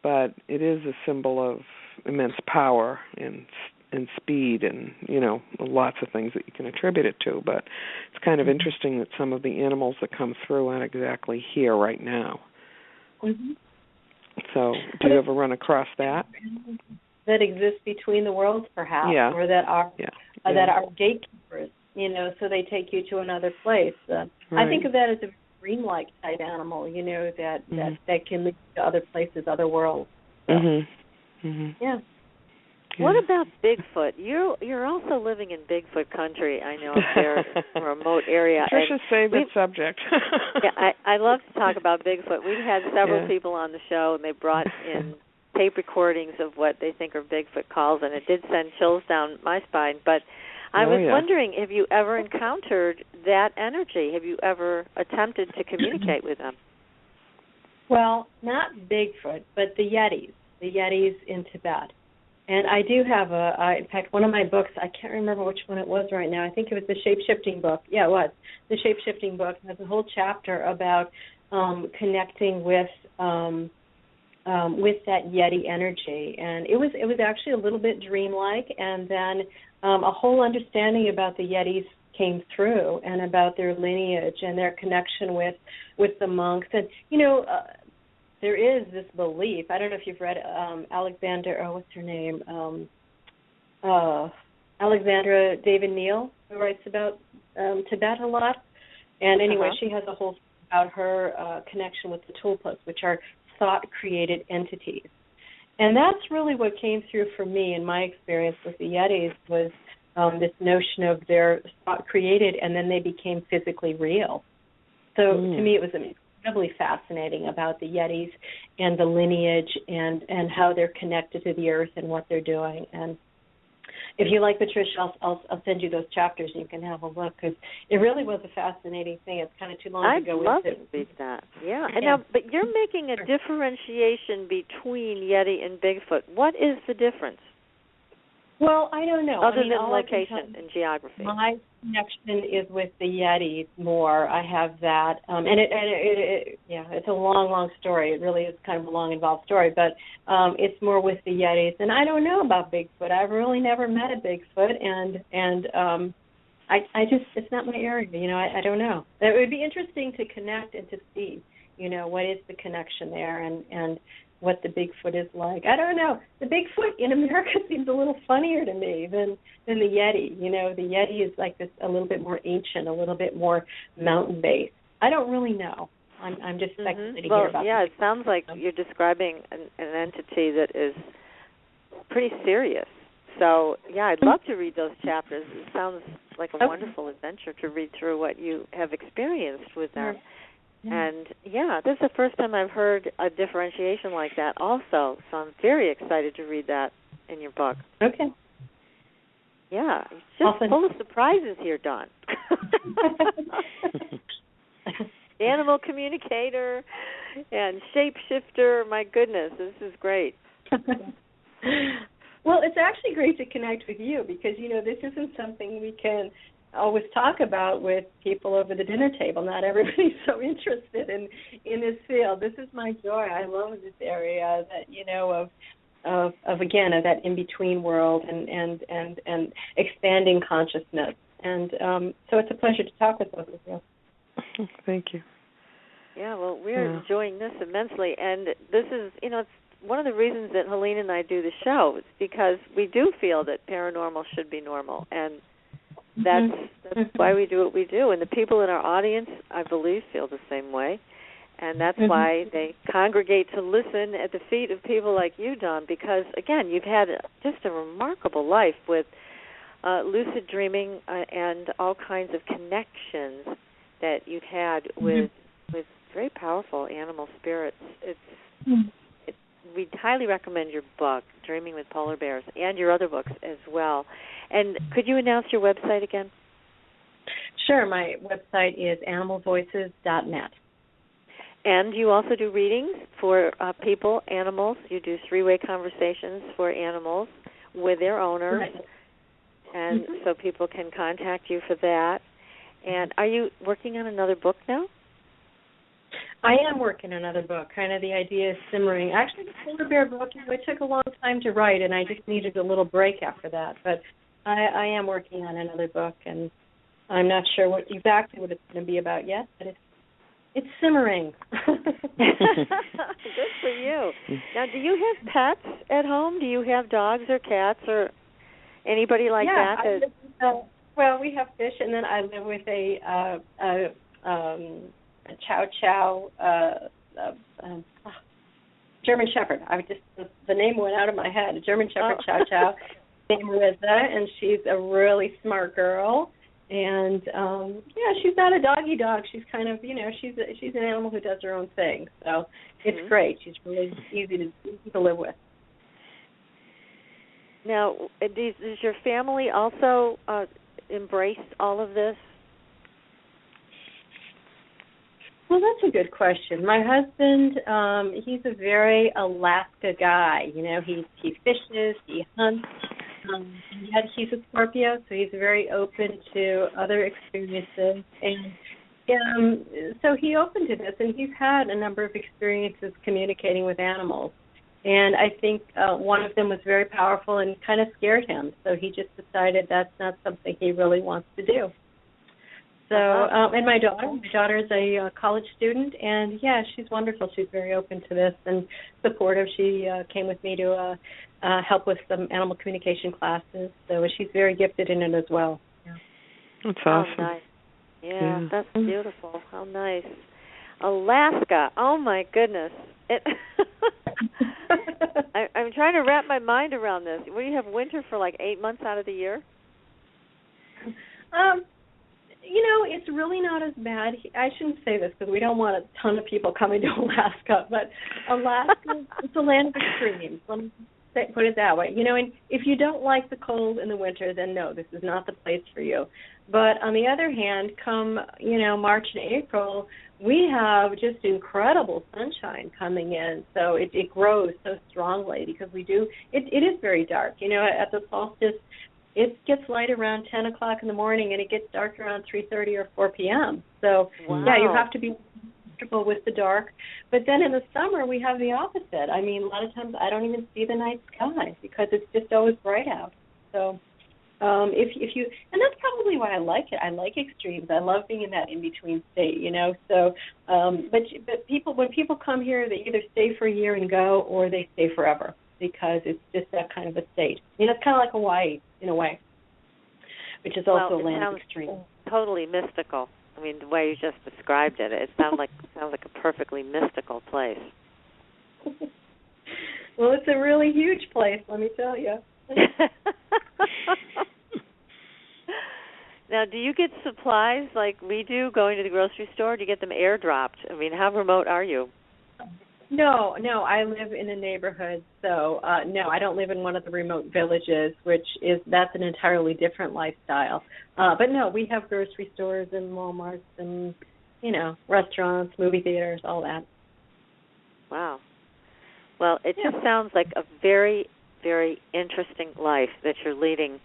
But it is a symbol of immense power and speed and, lots of things that you can attribute it to. But it's kind of interesting that some of the animals that come through aren't exactly here right now. So do you ever run across that? That exist between the worlds, perhaps, or that are gatekeepers, so they take you to another place. Right. I think of that as a dreamlike type animal, that can lead to other places, other worlds. So, yeah. What about Bigfoot? You're also living in Bigfoot country. I know there in a remote area. Patricia's favorite subject. I love to talk about Bigfoot. We've had several people on the show, and they brought in tape recordings of what they think are Bigfoot calls, and it did send chills down my spine. But I was wondering, have you ever encountered that energy? Have you ever attempted to communicate with them? Well, not Bigfoot, but the Yetis in Tibet. And I do have in fact, one of my books, I can't remember which one it was right now. I think it was the Shape-Shifting book. Yeah, it was. The Shape-Shifting book has a whole chapter about connecting with that Yeti energy. And it was actually a little bit dreamlike, and then a whole understanding about the Yetis came through and about their lineage and their connection with the monks. And, there is this belief. I don't know if you've read what's her name? Alexandra David Neal, who writes about Tibet a lot. And anyway, she has a whole thing about her connection with the tulpas, which are thought-created entities. And that's really what came through for me in my experience with the Yetis was this notion of their thought-created, and then they became physically real. So to me, it was incredibly fascinating about the Yetis and the lineage and how they're connected to the earth and what they're doing. And if you like Patricia, I'll send you those chapters and you can have a look, because it really was a fascinating thing. It's kind of too long to go with it. I'd love to read that. Yeah. And now, but you're making a differentiation between Yeti and Bigfoot. What is the difference? Well, I don't know. Other than location and geography. My connection is with the Yeti more. I have that, it's a long story. It really is kind of a long, involved story, but it's more with the Yetis. And I don't know about Bigfoot. I've really never met a Bigfoot, and I just, it's not my area. I don't know. It would be interesting to connect and to see, what is the connection there, and what the Bigfoot is like. I don't know. The Bigfoot in America seems a little funnier to me than the Yeti. The Yeti is like this, a little bit more ancient, a little bit more mountain-based. I don't really know. I'm just speculating here about it sounds like you're describing an entity that is pretty serious. So, I'd love to read those chapters. It sounds like a wonderful adventure to read through what you have experienced with them. And, this is the first time I've heard a differentiation like that also, so I'm very excited to read that in your book. Okay. Yeah, it's just full of surprises here, Dawn. Animal communicator and shapeshifter, my goodness, this is great. Well, it's actually great to connect with you because, this isn't something we can always talk about with people over the dinner table. Not everybody's so interested in this field. This is my joy. I love this area that of that in between world and expanding consciousness. And so it's a pleasure to talk with both of you. Thank you. Yeah, well, we're enjoying this immensely, and this is it's one of the reasons that Helene and I do the show. It's because we do feel that paranormal should be normal, and that's why we do what we do. And the people in our audience, I believe, feel the same way. And that's why they congregate to listen at the feet of people like you, Dawn, because, again, you've had just a remarkable life with lucid dreaming and all kinds of connections that you've had with very powerful animal spirits. We'd highly recommend your book, Dreaming with Polar Bears, and your other books as well. And could you announce your website again? Sure. My website is animalvoices.net. And you also do readings for people, animals. You do three-way conversations for animals with their owners. Right. And so people can contact you for that. And are you working on another book now? I am working on another book. Kind of the idea is simmering. Actually, the polar bear book, it took a long time to write, and I just needed a little break after that. But I am working on another book, and I'm not sure what it's going to be about yet, but it's simmering. Good for you. Now, do you have pets at home? Do you have dogs or cats or anybody like that? Well, we have fish, and then I live with a chow chow German Shepherd. The name went out of my head. A German Shepherd chow chow named Riza, and she's a really smart girl. And she's not a doggy dog. She's kind of she's an animal who does her own thing. So it's great. She's really easy to live with. Now, does your family also embrace all of this? Well, that's a good question. My husband, he's a very Alaska guy. He fishes, he hunts. He's a Scorpio, so he's very open to other experiences. And so he opened to this, and he's had a number of experiences communicating with animals. And I think one of them was very powerful and kind of scared him. So he just decided that's not something he really wants to do. So, and my daughter is a college student, and she's wonderful. She's very open to this and supportive. She came with me to help with some animal communication classes, so she's very gifted in it as well. Yeah. That's awesome. Oh, nice. Yeah, that's beautiful. How nice. Alaska. Oh my goodness. I'm trying to wrap my mind around this. What do you have, winter for like 8 months out of the year? It's really not as bad. I shouldn't say this because we don't want a ton of people coming to Alaska, but Alaska, it's a land of extremes. put it that way. And if you don't like the cold in the winter, then no, this is not the place for you. But on the other hand, come, March and April, we have just incredible sunshine coming in. So it grows so strongly because it is very dark. At the solstice, it gets light around 10 o'clock in the morning, and it gets dark around 3:30 or 4 p.m. So, yeah, you have to be comfortable with the dark. But then in the summer, we have the opposite. I mean, a lot of times I don't even see the night sky because it's just always bright out. So if you, and that's probably why I like it. I like extremes. I love being in that in-between state, So, but when people come here, they either stay for a year and go, or they stay forever because it's just that kind of a state. It's kind of like Hawaii in a way, which is also a land of extreme. Totally mystical. I mean, the way you just described it, it sounds like a perfectly mystical place. Well, it's a really huge place, let me tell you. Now, do you get supplies like we do, going to the grocery store? Do you get them airdropped? I mean, how remote are you? No, I live in a neighborhood, so no, I don't live in one of the remote villages, that's an entirely different lifestyle. But no, we have grocery stores and Walmarts and, restaurants, movie theaters, all that. Wow. Well, it just sounds like a very, very interesting life that you're leading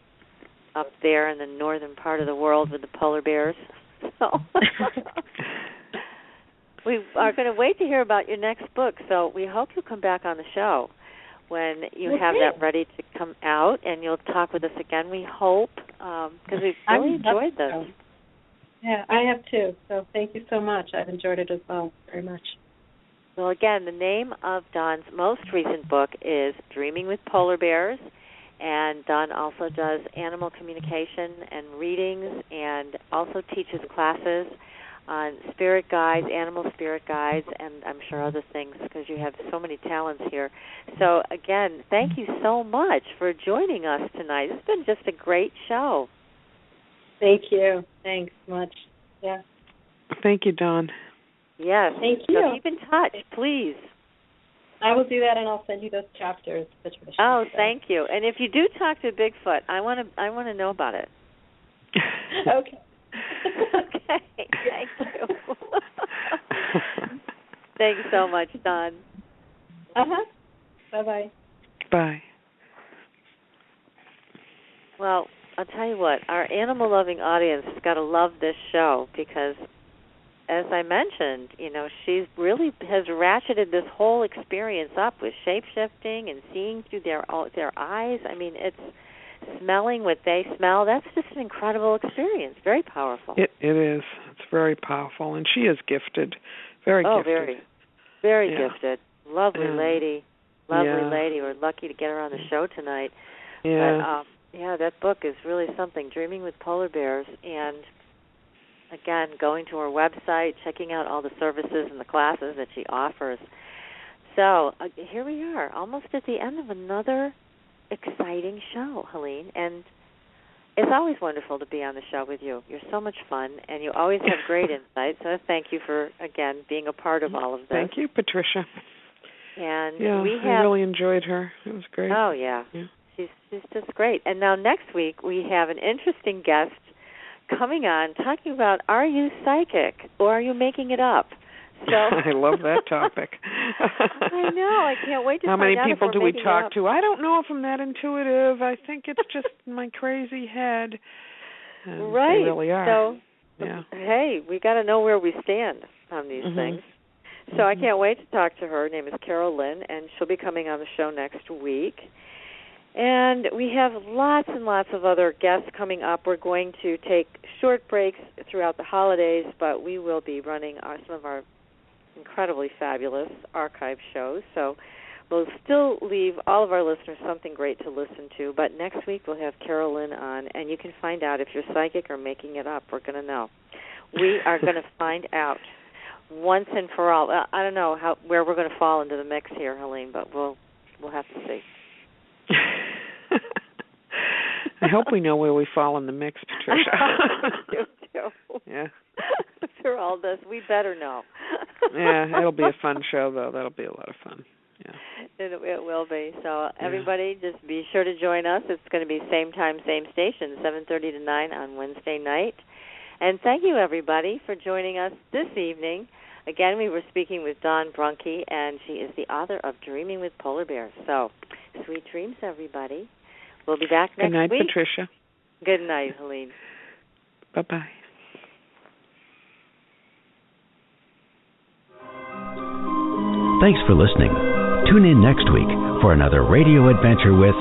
up there in the northern part of the world with the polar bears. So we are going to wait to hear about your next book, so we hope you'll come back on the show when you have that ready to come out, and you'll talk with us again, we hope, because we've really enjoyed this. Yeah, I have too, so thank you so much. I've enjoyed it as well, very much. Well, again, the name of Dawn's most recent book is Dreaming with Polar Bears, and Dawn also does animal communication and readings, and also teaches classes on spirit guides, animal spirit guides, and I'm sure other things, because you have so many talents here. So, again, thank you so much for joining us tonight. It's been just a great show. Thank you. Thanks much. Yeah. Thank you, Dawn. Yes. Thank you. So keep in touch, please. I will do that, and I'll send you those chapters, Patricia. Oh, thank you. And if you do talk to Bigfoot, I want to know about it. Okay. Okay. Thank you. Thanks so much, Dawn. Bye-bye. Bye. Well, I'll tell you what, our animal-loving audience has got to love this show because, as I mentioned, she really has ratcheted this whole experience up with shape-shifting and seeing through their eyes. I mean, it's smelling what they smell. That's just an incredible experience. Very powerful. It is. It's very powerful, and she is gifted. Very gifted. Very gifted. Lovely lady. We're lucky to get her on the show tonight. Yeah. But, that book is really something, Dreaming with Polar Bears, and again, going to her website, checking out all the services and the classes that she offers. So here we are, almost at the end of another exciting show, Helene, and it's always wonderful to be on the show with you. You're so much fun, and you always have great insight, so thank you for, again, being a part of all of this. Thank you, Patricia. And I really enjoyed her. It was great. Oh, yeah. She's just great. And now next week we have an interesting guest coming on talking about, are you psychic or are you making it up? So I love that topic. I know. I can't wait to How find out. How many people do we talk to? I don't know if I'm that intuitive. I think it's just my crazy head. And right. They really are. So, hey, we got to know where we stand on these things. So I can't wait to talk to her. Her name is Carol Lynn, and she'll be coming on the show next week. And we have lots and lots of other guests coming up. We're going to take short breaks throughout the holidays, but we will be running some of our incredibly fabulous archive shows. So we'll still leave all of our listeners something great to listen to. But next week we'll have Carol Lynn on, and you can find out if you're psychic or making it up. We're going to know. We are going to find out once and for all. I don't know where we're going to fall into the mix here, Helene, but we'll have to see. I hope we know where we fall in the mix, Patricia. You too. Yeah. Through all this, we better know. Yeah, it'll be a fun show, though. That'll be a lot of fun. Yeah. It will be. So everybody, just be sure to join us. It's going to be same time, same station, 7:30 to 9 on Wednesday night. And thank you, everybody, for joining us this evening. Again, we were speaking with Dawn Brunke, and she is the author of Dreaming with Polar Bears. So, sweet dreams, everybody. We'll be back next week. Good night, Patricia. Good night, Helene. Bye-bye. Thanks for listening. Tune in next week for another radio adventure with